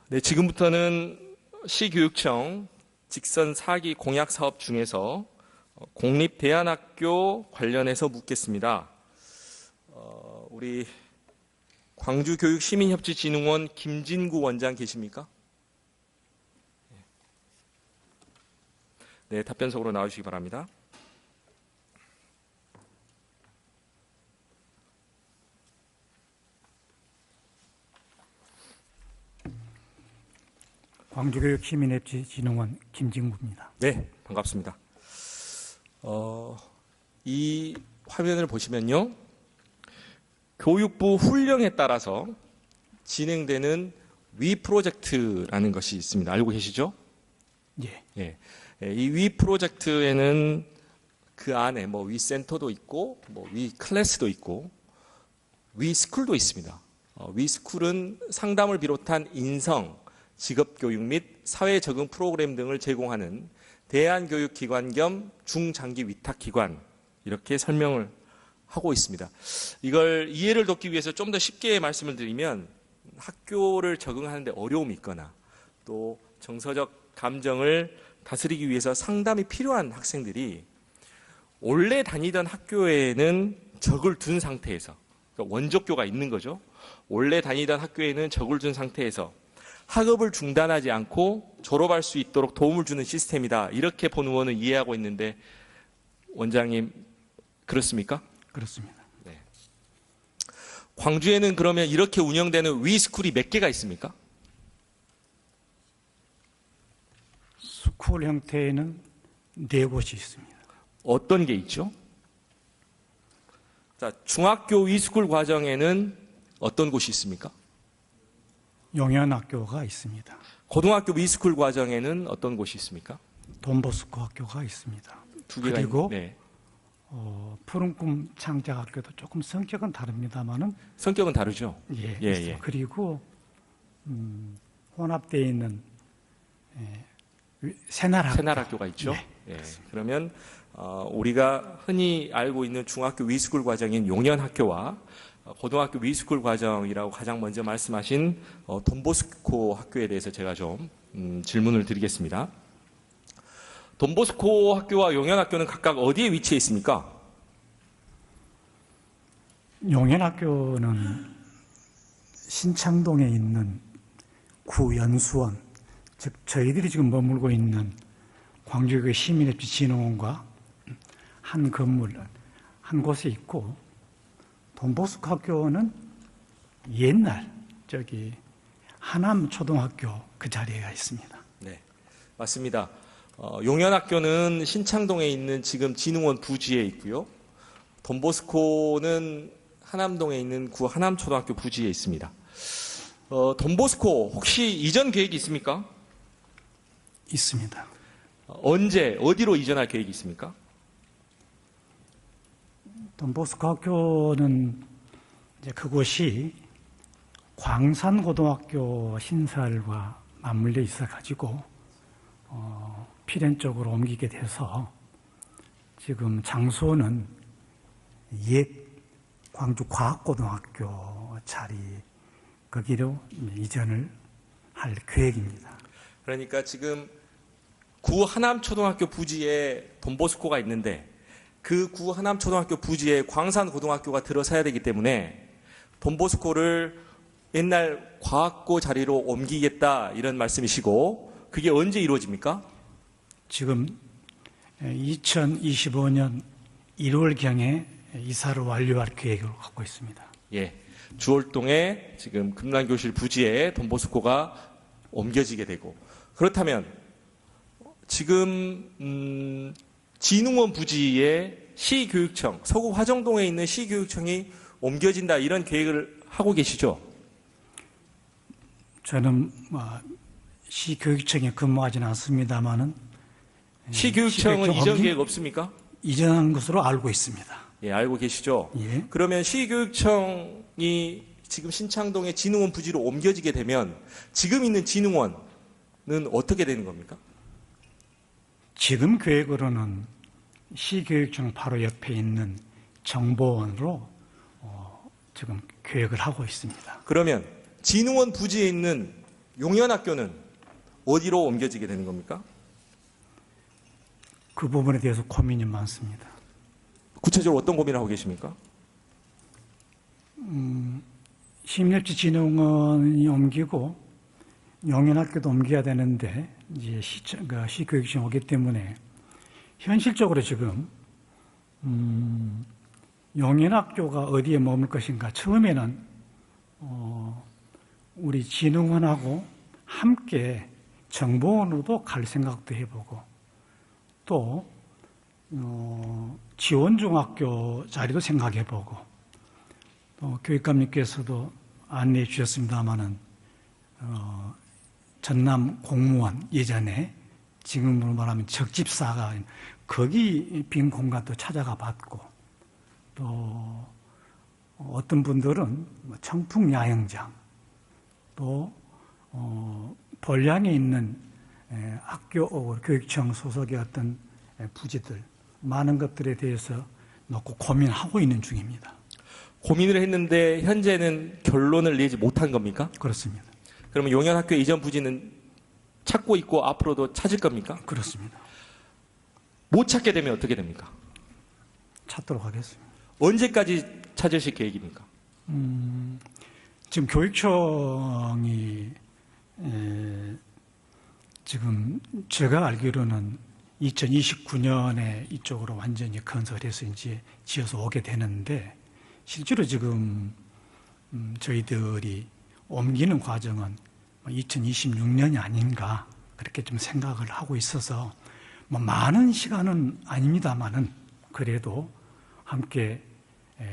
네, 지금부터는 시교육청 직선 4기 공약 사업 중에서 공립대안학교 관련해서 묻겠습니다. 우리 광주교육시민협치진흥원 김진구 원장 계십니까? 네, 답변석으로 나와주시기 바랍니다. 광주교육시민협치진흥원 김진구입니다. 네, 반갑습니다. 이 화면을 보시면요, 교육부 훈령에 따라서 진행되는 위 프로젝트라는 것이 있습니다. 알고 계시죠? 예. 예. 이 위 프로젝트에는 그 안에 위 센터도 있고, 위 클래스도 있고, 위 스쿨도 있습니다. 위 스쿨은 상담을 비롯한 인성, 직업교육 및 사회 적응 프로그램 등을 제공하는 대안교육기관 겸 중장기 위탁기관, 이렇게 설명을 하고 있습니다. 이걸 이해를 돕기 위해서 좀 더 쉽게 말씀을 드리면, 학교를 적응하는데 어려움이 있거나 또 정서적 감정을 다스리기 위해서 상담이 필요한 학생들이 원래 다니던 학교에는 적을 둔 상태에서, 그러니까 원조교가 있는 거죠. 원래 다니던 학교에는 적을 둔 상태에서 학업을 중단하지 않고 졸업할 수 있도록 도움을 주는 시스템이다, 이렇게 본 의원은 이해하고 있는데 원장님 그렇습니까? 그렇습니다. 네. 광주에는 그러면 이렇게 운영되는 위스쿨이 몇 개가 있습니까? 스쿨 형태에는 4곳이 있습니다. 어떤 게 있죠? 자, 중학교 위스쿨 과정에는 어떤 곳이 있습니까? 용현학교가 있습니다. 고등학교 위스쿨 과정에는 어떤 곳이 있습니까? 돈보스코 학교가 있습니다. 두 개가 그리고 네. 푸른꿈 창작학교도 조금 성격은 다릅니다만은 성격은 다르죠. 예, 예, 있어요. 예. 그리고 혼합되어 있는 새날학교. 새날학교가 있죠. 예, 예. 그러면 우리가 흔히 알고 있는 중학교 위스쿨 과정인 용현학교와 고등학교 위스쿨 과정이라고 가장 먼저 말씀하신 돈보스코 학교에 대해서 제가 좀 질문을 드리겠습니다. 돈보스코 학교와 용현학교는 각각 어디에 위치해 있습니까? 용현학교는 신창동에 있는 구연수원, 즉 저희들이 지금 머물고 있는 광주의 시민협치진흥원과 한 건물, 한 곳에 있고, 돈보스코 학교는 옛날 하남초등학교 그 자리에 있습니다. 네, 맞습니다. 용현학교는 신창동에 있는 지금 진흥원 부지에 있고요. 돈보스코는 하남동에 있는 구 하남초등학교 부지에 있습니다. 돈보스코 혹시 이전 계획이 있습니까? 있습니다. 언제 어디로 이전할 계획이 있습니까? 돈보스코 학교는 이제 그곳이 광산고등학교 신설과 맞물려 있어 가지고 필연 쪽으로 옮기게 돼서 지금 장소는 옛 광주과학고등학교 자리 거기로 이전을 할 계획입니다. 그러니까 지금 구 하남초등학교 부지에 돈보스코가 있는데 그 구 하남초등학교 부지에 광산고등학교가 들어서야 되기 때문에 돈보스코를 옛날 과학고 자리로 옮기겠다 이런 말씀이시고 그게 언제 이루어집니까? 지금 2025년 1월경에 이사를 완료할 계획을 갖고 있습니다. 예, 주월동에 지금 금란교실 부지에 돈보스코가 옮겨지게 되고 그렇다면 지금 진흥원 부지에 시교육청, 서구 화정동에 있는 시교육청이 옮겨진다 이런 계획을 하고 계시죠? 저는 시교육청에 근무하지는 않습니다만은 시교육청은 이전 계획 없습니까? 이전한 것으로 알고 있습니다. 예, 알고 계시죠? 예. 그러면 시교육청이 지금 신창동의 진흥원 부지로 옮겨지게 되면 지금 있는 진흥원은 어떻게 되는 겁니까? 지금 계획으로는 시교육청 바로 옆에 있는 정보원으로 지금 계획을 하고 있습니다. 그러면 진흥원 부지에 있는 용현학교는 어디로 옮겨지게 되는 겁니까? 그 부분에 대해서 고민이 많습니다. 구체적으로 어떤 고민을 하고 계십니까? 시민협치진흥원이 옮기고 용현학교도 옮겨야 되는데 이제 시교육청이 오기 때문에 현실적으로 지금 용현학교가 어디에 머물 것인가 처음에는 우리 진흥원하고 함께 정보원으로도 갈 생각도 해보고 또 지원중학교 자리도 생각해보고 또 교육감님께서도 안내해 주셨습니다마는 전남 공무원 예전에 지금으로 말하면 적집사가 거기 빈 공간도 찾아가 봤고 또 어떤 분들은 청풍야영장 또 벌량에 있는 학교 교육청 소속의 어떤 부지들 많은 것들에 대해서 놓고 고민하고 있는 중입니다. 고민을 했는데 현재는 결론을 내지 못한 겁니까? 그렇습니다. 그러면 용현학교 이전 부지는 찾고 있고 앞으로도 찾을 겁니까? 그렇습니다. 못 찾게 되면 어떻게 됩니까? 찾도록 하겠습니다. 언제까지 찾으실 계획입니까? 지금 교육청이 지금 제가 알기로는 2029년에 이쪽으로 완전히 건설해서 이제 지어서 오게 되는데 실제로 지금 저희들이 옮기는 과정은 2026년이 아닌가 그렇게 좀 생각을 하고 있어서 뭐 많은 시간은 아닙니다만은 그래도 함께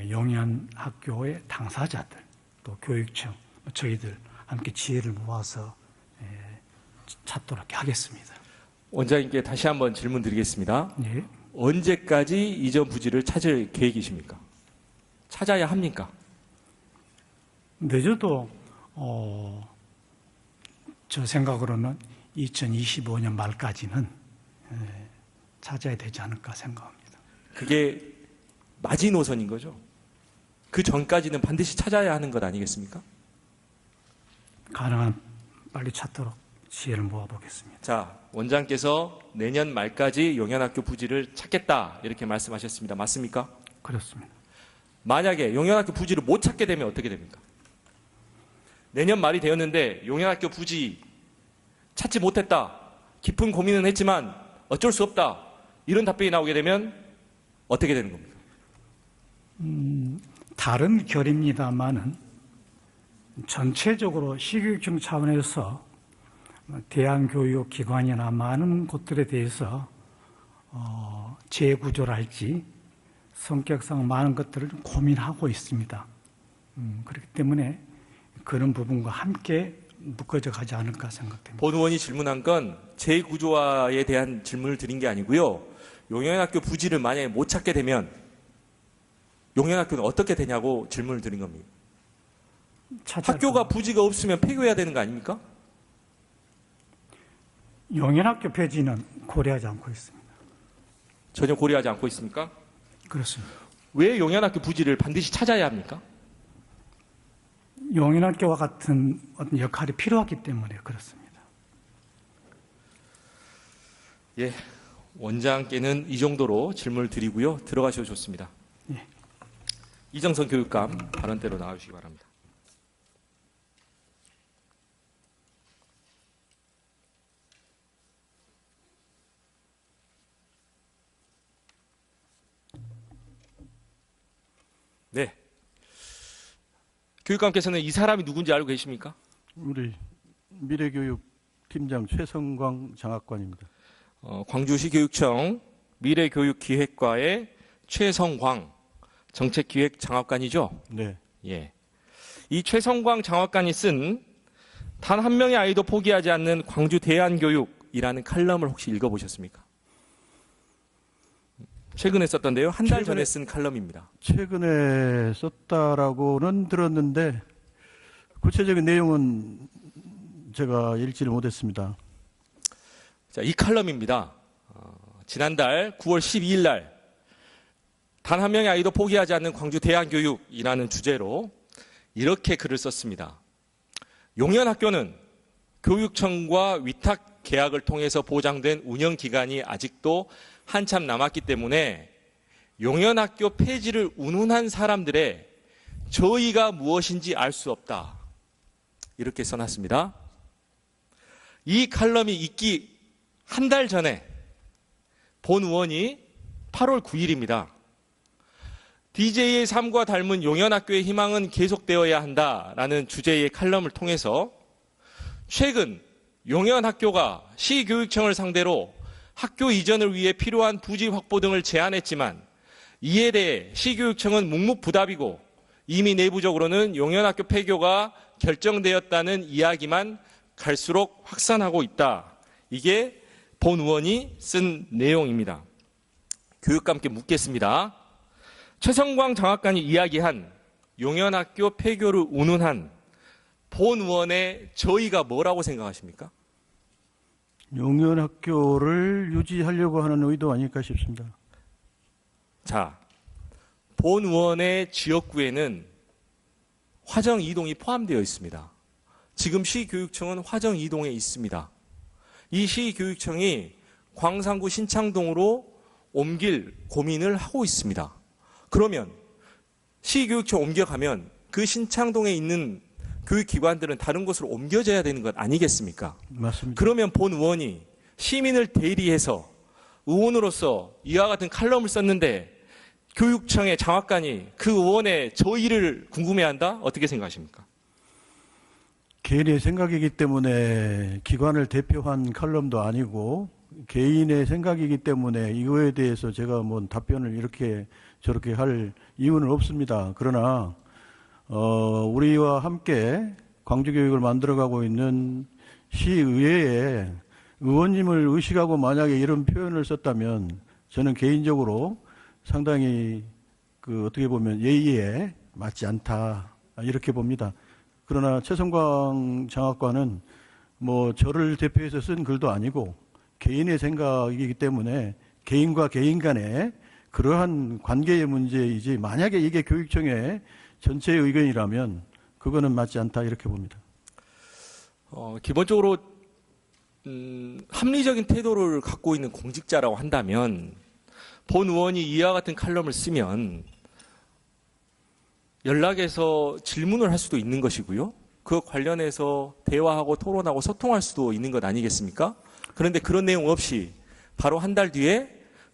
용현학교의 당사자들 또 교육청 저희들 함께 지혜를 모아서 찾도록 하겠습니다. 원장님께 다시 한번 질문 드리겠습니다. 네. 언제까지 이전 부지를 찾을 계획이십니까? 찾아야 합니까? 늦어도 저 생각으로는 2025년 말까지는 찾아야 되지 않을까 생각합니다. 그게 마지노선인 거죠? 그 전까지는 반드시 찾아야 하는 것 아니겠습니까? 가능한 빨리 찾도록 지혜를 모아보겠습니다. 자, 원장께서 내년 말까지 용현학교 부지를 찾겠다 이렇게 말씀하셨습니다. 맞습니까? 그렇습니다. 만약에 용현학교 부지를 못 찾게 되면 어떻게 됩니까? 내년 말이 되었는데 용현학교 부지 찾지 못했다. 깊은 고민은 했지만 어쩔 수 없다. 이런 답변이 나오게 되면 어떻게 되는 겁니까? 다른 결입니다만은 전체적으로 시교육청 차원에서 대안교육기관이나 많은 곳들에 대해서 재구조랄지 성격상 많은 것들을 고민하고 있습니다. 그렇기 때문에 그런 부분과 함께 묶어져 가지 않을까 생각됩니다. 본 의원이 질문한 건 재구조화에 대한 질문을 드린 게 아니고요. 용현학교 부지를 만약에 못 찾게 되면 용현학교는 어떻게 되냐고 질문을 드린 겁니다. 학교가 부지가 없으면 폐교해야 되는 거 아닙니까? 용현학교 폐지는 고려하지 않고 있습니다. 전혀 고려하지 않고 있습니까? 그렇습니다. 왜 용현학교 부지를 반드시 찾아야 합니까? 용현학교와 같은 어떤 역할이 필요하기 때문에 그렇습니다. 예, 원장께는 이 정도로 질문을 드리고요. 들어가셔도 좋습니다. 예. 이정선 교육감 발언대로 나와주시기 바랍니다. 네. 교육감께서는 이 사람이 누군지 알고 계십니까? 우리 미래교육팀장 최성광 장학관입니다. 광주시 교육청 미래교육기획과의 최성광 정책기획 장학관이죠? 네. 예. 이 최성광 장학관이 쓴 단 한 명의 아이도 포기하지 않는 광주 대안교육이라는 칼럼을 혹시 읽어보셨습니까? 최근에 썼던데요. 한 달 전에 쓴 칼럼입니다. 최근에 썼다라고는 들었는데 구체적인 내용은 제가 읽지를 못했습니다. 자, 이 칼럼입니다. 지난달 9월 12일 날 단 한 명의 아이도 포기하지 않는 광주 대안교육이라는 주제로 이렇게 글을 썼습니다. 용현학교는 교육청과 위탁 계약을 통해서 보장된 운영기간이 아직도 한참 남았기 때문에 용현학교 폐지를 운운한 사람들의 저의가 무엇인지 알 수 없다. 이렇게 써놨습니다. 이 칼럼이 있기 한 달 전에 본 의원이 8월 9일입니다. DJ의 삶과 닮은 용현학교의 희망은 계속되어야 한다라는 주제의 칼럼을 통해서 최근 용현학교가 시교육청을 상대로 학교 이전을 위해 필요한 부지 확보 등을 제안했지만 이에 대해 시교육청은 묵묵부답이고 이미 내부적으로는 용현학교 폐교가 결정되었다는 이야기만 갈수록 확산하고 있다. 이게 본 의원이 쓴 내용입니다. 교육감께 묻겠습니다. 최성광 장학관이 이야기한 용현학교 폐교를 운운한 본 의원의 저의가 뭐라고 생각하십니까? 용현학교를 유지하려고 하는 의도 아닐까 싶습니다. 자, 본 의원의 지역구에는 화정 2동이 포함되어 있습니다. 지금 시교육청은 화정 2동에 있습니다. 이 시교육청이 광산구 신창동으로 옮길 고민을 하고 있습니다. 그러면 시교육청 옮겨가면 그 신창동에 있는 교육기관들은 다른 곳으로 옮겨져야 되는 것 아니겠습니까? 맞습니다. 그러면 본 의원이 시민을 대리해서 의원으로서 이와 같은 칼럼을 썼는데 교육청의 장학관이 그 의원의 저의를 궁금해한다? 어떻게 생각하십니까? 개인의 생각이기 때문에 기관을 대표한 칼럼도 아니고 개인의 생각이기 때문에 이거에 대해서 제가 뭐 답변을 이렇게 저렇게 할 이유는 없습니다. 그러나 우리와 함께 광주교육을 만들어가고 있는 시의회에 의원님을 의식하고 만약에 이런 표현을 썼다면 저는 개인적으로 상당히 어떻게 보면 예의에 맞지 않다 이렇게 봅니다. 그러나 최성광 장학관은 뭐 저를 대표해서 쓴 글도 아니고 개인의 생각이기 때문에 개인과 개인 간에 그러한 관계의 문제이지 만약에 이게 교육청의 전체의 의견이라면 그거는 맞지 않다 이렇게 봅니다. 기본적으로 합리적인 태도를 갖고 있는 공직자라고 한다면 본 의원이 이와 같은 칼럼을 쓰면 연락해서 질문을 할 수도 있는 것이고요. 그 관련해서 대화하고 토론하고 소통할 수도 있는 것 아니겠습니까? 그런데 그런 내용 없이 바로 한 달 뒤에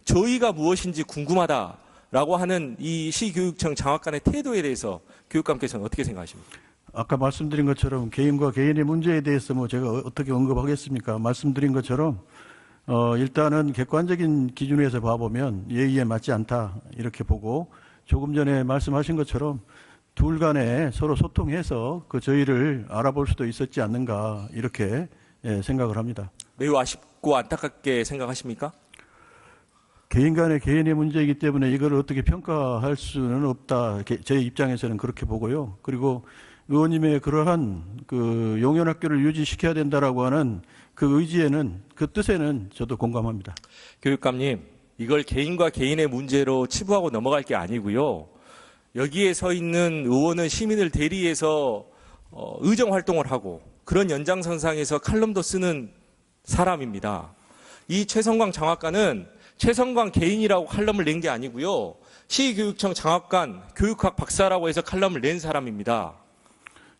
저희가 무엇인지 궁금하다라고 하는 이 시교육청 장학관의 태도에 대해서 교육감께서는 어떻게 생각하십니까? 아까 말씀드린 것처럼 개인과 개인의 문제에 대해서 뭐 제가 어떻게 언급하겠습니까? 말씀드린 것처럼 일단은 객관적인 기준에서 봐보면 예의에 맞지 않다 이렇게 보고 조금 전에 말씀하신 것처럼 둘 간에 서로 소통해서 그 저희를 알아볼 수도 있었지 않는가 이렇게 생각을 합니다. 매우 아쉽고 안타깝게 생각하십니까? 개인 간의 개인의 문제이기 때문에 이걸 어떻게 평가할 수는 없다. 제 입장에서는 그렇게 보고요. 그리고 의원님의 그러한 그 용연학교를 유지시켜야 된다라고 하는 그 의지에는 그 뜻에는 저도 공감합니다. 교육감님, 이걸 개인과 개인의 문제로 치부하고 넘어갈 게 아니고요. 여기에 서 있는 의원은 시민을 대리해서 의정 활동을 하고 그런 연장선상에서 칼럼도 쓰는 사람입니다. 이 최성광 장학관은 최성광 개인이라고 칼럼을 낸 게 아니고요. 시교육청 장학관 교육학 박사라고 해서 칼럼을 낸 사람입니다.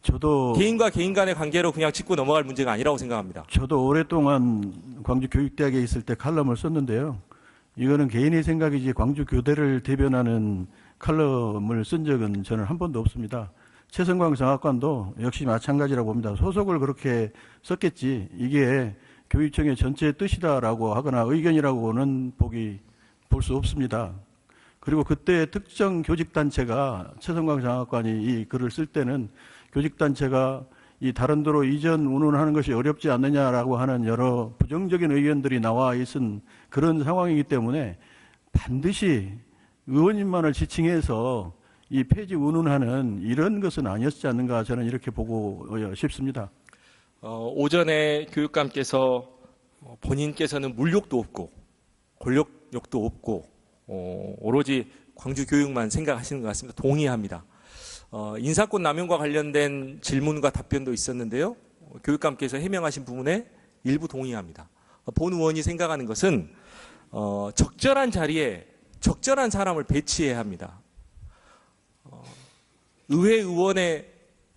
저도 개인과 개인 간의 관계로 그냥 짚고 넘어갈 문제가 아니라고 생각합니다. 저도 오랫동안 광주교육대학에 있을 때 칼럼을 썼는데요. 이거는 개인의 생각이지 광주교대를 대변하는 칼럼을 쓴 적은 저는 한 번도 없습니다. 최성광 장학관도 역시 마찬가지라고 봅니다. 소속을 그렇게 썼겠지 이게 교육청의 전체의 뜻이다라고 하거나 의견이라고는 볼 수 없습니다. 그리고 그때 특정 교직단체가 최성광 장학관이 이 글을 쓸 때는 교직단체가 이 다른 도로 이전 운운하는 것이 어렵지 않느냐라고 하는 여러 부정적인 의견들이 나와 있은 그런 상황이기 때문에 반드시 의원님만을 지칭해서 이 폐지 운운하는 이런 것은 아니었지 않는가 저는 이렇게 보고 싶습니다. 오전에 교육감께서 본인께서는 물욕도 없고 권력욕도 없고 오로지 광주 교육만 생각하시는 것 같습니다. 동의합니다. 인사권 남용과 관련된 질문과 답변도 있었는데요. 교육감께서 해명하신 부분에 일부 동의합니다. 본 의원이 생각하는 것은 적절한 자리에 적절한 사람을 배치해야 합니다. 의회 의원의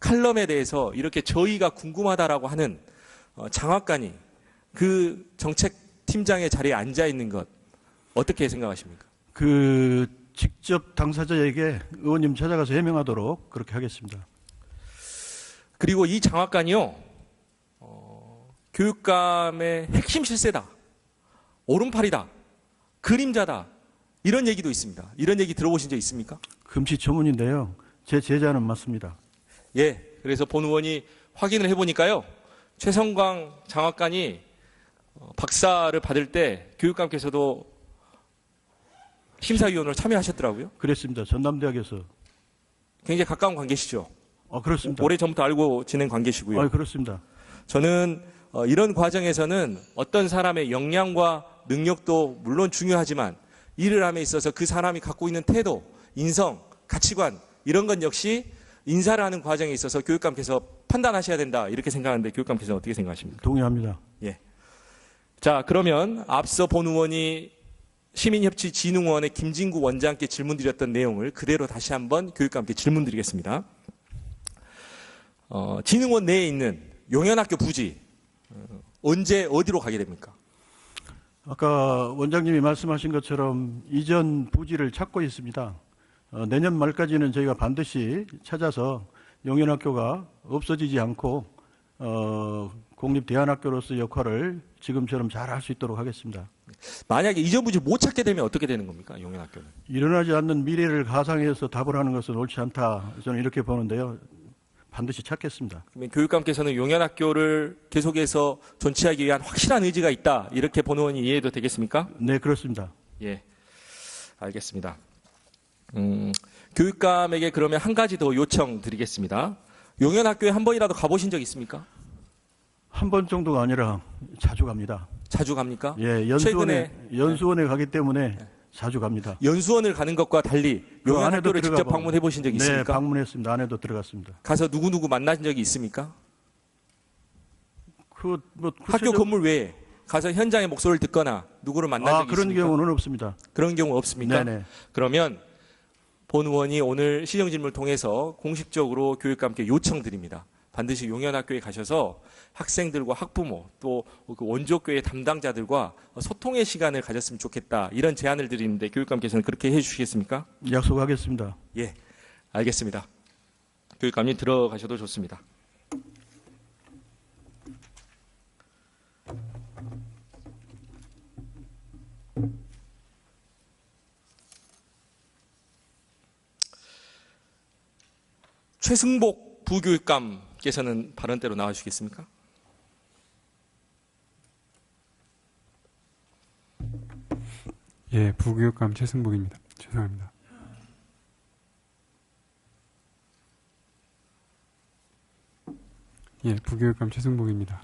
칼럼에 대해서 이렇게 저희가 궁금하다라고 하는 장학관이 그 정책팀장의 자리에 앉아 있는 것 어떻게 생각하십니까? 직접 당사자에게 의원님 찾아가서 해명하도록 그렇게 하겠습니다. 그리고 이 장학관이요, 교육감의 핵심 실세다, 오른팔이다, 그림자다 이런 얘기도 있습니다. 이런 얘기 들어보신 적 있습니까? 금시초문인데요. 제 제자는 맞습니다. 예, 그래서 본 의원이 확인을 해보니까요, 최성광 장학관이 박사를 받을 때 교육감께서도 심사위원으로 참여하셨더라고요. 그랬습니다. 전남대학에서. 굉장히 가까운 관계시죠. 그렇습니다. 오래전부터 알고 지낸 관계시고요. 그렇습니다. 저는 이런 과정에서는 어떤 사람의 역량과 능력도 물론 중요하지만 일을 함에 있어서 그 사람이 갖고 있는 태도, 인성, 가치관 이런 건 역시 인사를 하는 과정에 있어서 교육감께서 판단하셔야 된다 이렇게 생각하는데 교육감께서는 어떻게 생각하십니까? 동의합니다. 예. 자, 그러면 앞서 본 의원이 시민협치진흥원의 김진구 원장께 질문드렸던 내용을 그대로 다시 한번 교육감께 질문드리겠습니다. 진흥원 내에 있는 용연학교 부지 언제 어디로 가게 됩니까? 아까 원장님이 말씀하신 것처럼 이전 부지를 찾고 있습니다. 내년 말까지는 저희가 반드시 찾아서 용연학교가 없어지지 않고 공립대안학교로서 역할을 지금처럼 잘 할 수 있도록 하겠습니다. 만약에 이전 부지 못 찾게 되면 어떻게 되는 겁니까? 용연학교는. 일어나지 않는 미래를 가상해서 답을 하는 것은 옳지 않다. 저는 이렇게 보는데요. 반드시 찾겠습니다. 그러면 교육감께서는 용연학교를 계속해서 존치하기 위한 확실한 의지가 있다. 이렇게 본 의원이 이해해도 되겠습니까? 네, 그렇습니다. 예, 알겠습니다. 교육감에게 그러면 한 가지 더 요청드리겠습니다. 용연학교에 한 번이라도 가보신 적 있습니까? 한 번 정도가 아니라 자주 갑니다. 자주 갑니까? 예, 최근에 연수원에 가기 때문에 자주 갑니다. 연수원을 가는 것과 달리 그 용연학교를 직접 방문해 보신 적이 네, 있습니까? 방문했습니다. 안에도 들어갔습니다. 가서 누구누구 만나신 적이 있습니까? 학교 건물 외에 가서 현장의 목소리를 듣거나 누구를 만난 적이 그런 있습니까? 경우는 없습니다. 그런 경우 없습니까? 네네. 그러면 본 의원이 오늘 시정질문을 통해서 공식적으로 교육감께 요청드립니다. 반드시 용현학교에 가셔서 학생들과 학부모 또 그 원조교회 담당자들과 소통의 시간을 가졌으면 좋겠다. 이런 제안을 드리는데 교육감께서는 그렇게 해주시겠습니까? 약속하겠습니다. 예, 알겠습니다. 교육감님 들어가셔도 좋습니다. 최승복 부교육감께서는 발언대로 나와주시겠습니까? 예, 부교육감 최승복입니다. 죄송합니다. 예, 부교육감 최승복입니다.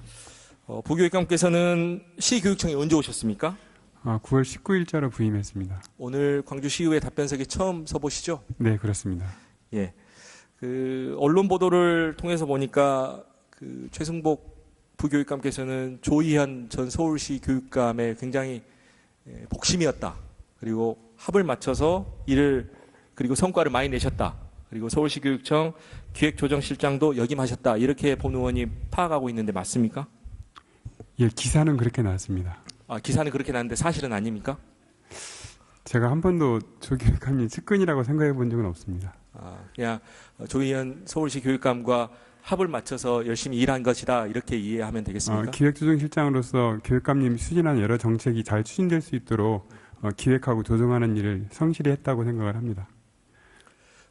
부교육감께서는 시교육청에 언제 오셨습니까? 9월 19일자로 부임했습니다. 오늘 광주시의회 답변석에 처음 서보시죠? 네, 그렇습니다. 예. 그 언론 보도를 통해서 보니까 그 최승복 부교육감께서는 조희현 전 서울시 교육감의 굉장히 복심이었다. 그리고 합을 맞춰서 일을 그리고 성과를 많이 내셨다. 그리고 서울시 교육청 기획조정실장도 역임하셨다. 이렇게 본 의원이 파악하고 있는데 맞습니까? 예, 기사는 그렇게 나왔습니다. 기사는 그렇게 났는데 사실은 아닙니까? 제가 한 번도 조 교육감이 측근이라고 생각해 본 적은 없습니다. 그냥 조희현 서울시 교육감과 합을 맞춰서 열심히 일한 것이다. 이렇게 이해하면 되겠습니까? 기획조정실장으로서 교육감님이 추진한 여러 정책이 잘 추진될 수 있도록 기획하고 조정하는 일을 성실히 했다고 생각을 합니다.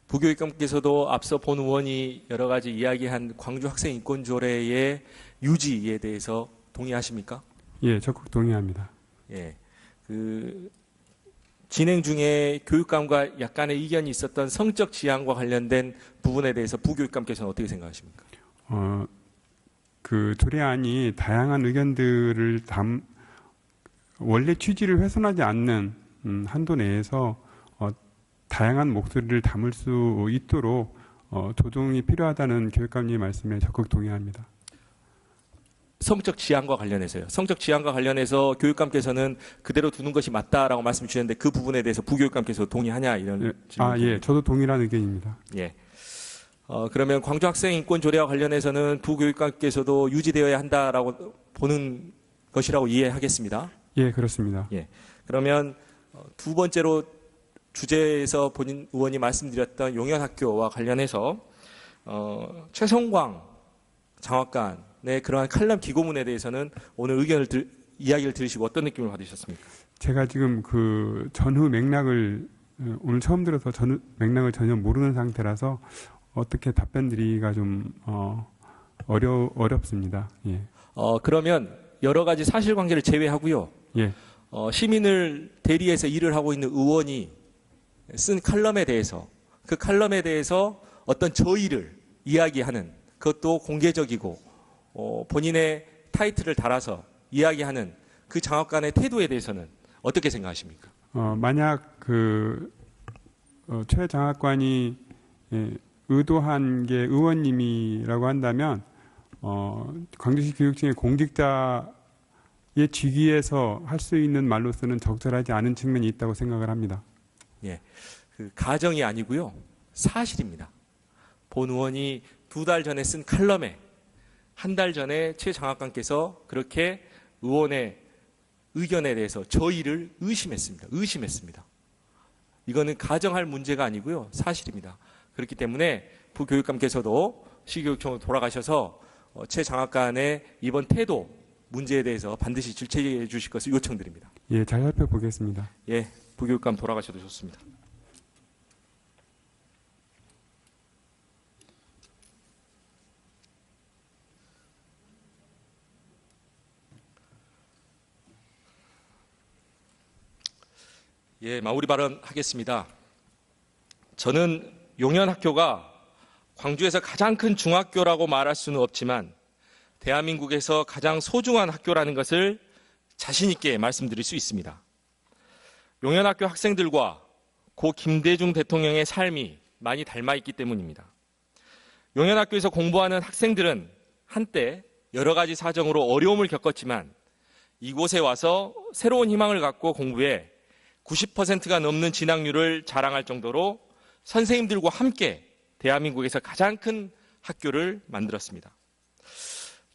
부교육감께서도 앞서 본 의원이 여러 가지 이야기한 광주 학생인권조례의 유지에 대해서 동의하십니까? 예, 적극 동의합니다. 예. 진행 중에 교육감과 약간의 이견이 있었던 성적 지향과 관련된 부분에 대해서 부교육감께서는 어떻게 생각하십니까? 그 조례안이 다양한 의견들을 원래 취지를 훼손하지 않는 한도 내에서 다양한 목소리를 담을 수 있도록 조정이 필요하다는 교육감님의 말씀에 적극 동의합니다. 성적 지향과 관련해서요. 성적 지향과 관련해서 교육감께서는 그대로 두는 것이 맞다라고 말씀 주셨는데 그 부분에 대해서 부교육감께서 동의하냐 이런 질문. 예, 저도 동일한 의견입니다. 예. 그러면 광주학생인권조례와 관련해서는 부교육감께서도 유지되어야 한다라고 보는 것이라고 이해하겠습니다. 예, 그렇습니다. 예. 그러면 두 번째로 주제에서 본인 의원이 말씀드렸던 용현학교와 관련해서 최성광 장학관의 그러한 칼럼 기고문에 대해서는 오늘 이야기를 들으시고 어떤 느낌을 받으셨습니까? 제가 지금 그 전후 맥락을 오늘 처음 들어서 전후 맥락을 전혀 모르는 상태라서 어떻게 답변드리기가 좀 어렵습니다. 예. 그러면 여러 가지 사실관계를 제외하고요. 예. 시민을 대리해서 일을 하고 있는 의원이 쓴 칼럼에 대해서 그 칼럼에 대해서 어떤 저의를 이야기하는 그것도 공개적이고 본인의 타이틀을 달아서 이야기하는 그 장학관의 태도에 대해서는 어떻게 생각하십니까? 만약 최 장학관이 의도한 게 의원님이라고 한다면 광주시 교육청의 공직자의 직위에서 할 수 있는 말로서는 적절하지 않은 측면이 있다고 생각을 합니다. 예, 그 가정이 아니고요 사실입니다. 본 의원이 2달 전에 쓴 칼럼에 한 달 전에 최 장학관께서 그렇게 의원의 의견에 대해서 저희를 의심했습니다. 이거는 가정할 문제가 아니고요 사실입니다. 그렇기 때문에 부교육감께서도 시교육청으로 돌아가셔서 최 장학관의 이번 태도 문제에 대해서 반드시 질책해 주실 것을 요청드립니다. 예, 잘 살펴보겠습니다. 예, 부교육감 돌아가셔도 좋습니다. 예, 마무리 발언하겠습니다. 저는 용현학교가 광주에서 가장 큰 중학교라고 말할 수는 없지만 대한민국에서 가장 소중한 학교라는 것을 자신 있게 말씀드릴 수 있습니다. 용현학교 학생들과 고 김대중 대통령의 삶이 많이 닮아 있기 때문입니다. 용현학교에서 공부하는 학생들은 한때 여러 가지 사정으로 어려움을 겪었지만 이곳에 와서 새로운 희망을 갖고 공부해 90%가 넘는 진학률을 자랑할 정도로 선생님들과 함께 대한민국에서 가장 큰 학교를 만들었습니다.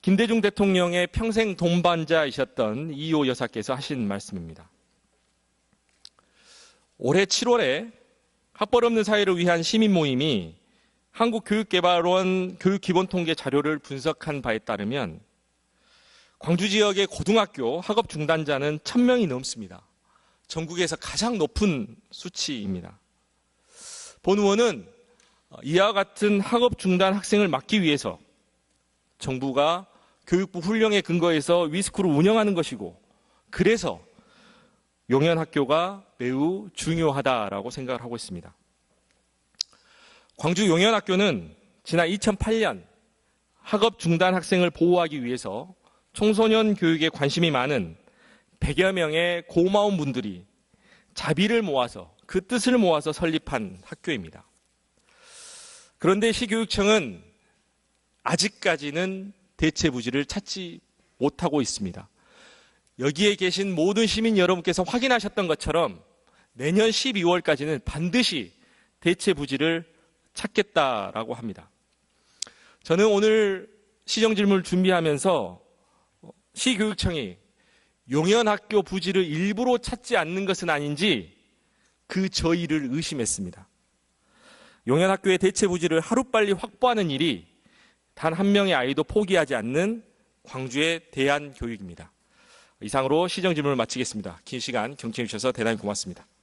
김대중 대통령의 평생 동반자이셨던 이호 여사께서 하신 말씀입니다. 올해 7월에 학벌 없는 사회를 위한 시민 모임이 한국교육개발원 교육기본통계 자료를 분석한 바에 따르면 광주 지역의 고등학교 학업 중단자는 1000명이 넘습니다. 전국에서 가장 높은 수치입니다. 본 의원은 이와 같은 학업 중단 학생을 막기 위해서 정부가 교육부 훈령에 근거해서 위스쿨을 운영하는 것이고, 그래서 용현학교가 매우 중요하다라고 생각을 하고 있습니다. 광주 용현학교는 지난 2008년 학업 중단 학생을 보호하기 위해서 청소년 교육에 관심이 많은 100여 명의 고마운 분들이 자비를 모아서, 그 뜻을 모아서 설립한 학교입니다. 그런데 시교육청은 아직까지는 대체 부지를 찾지 못하고 있습니다. 여기에 계신 모든 시민 여러분께서 확인하셨던 것처럼 내년 12월까지는 반드시 대체 부지를 찾겠다라고 합니다. 저는 오늘 시정질문을 준비하면서 시교육청이 용현학교 부지를 일부러 찾지 않는 것은 아닌지 그 저희를 의심했습니다. 용현학교의 대체 부지를 하루빨리 확보하는 일이 단 한 명의 아이도 포기하지 않는 광주의 대안교육입니다. 이상으로 시정질문을 마치겠습니다. 긴 시간 경청해 주셔서 대단히 고맙습니다.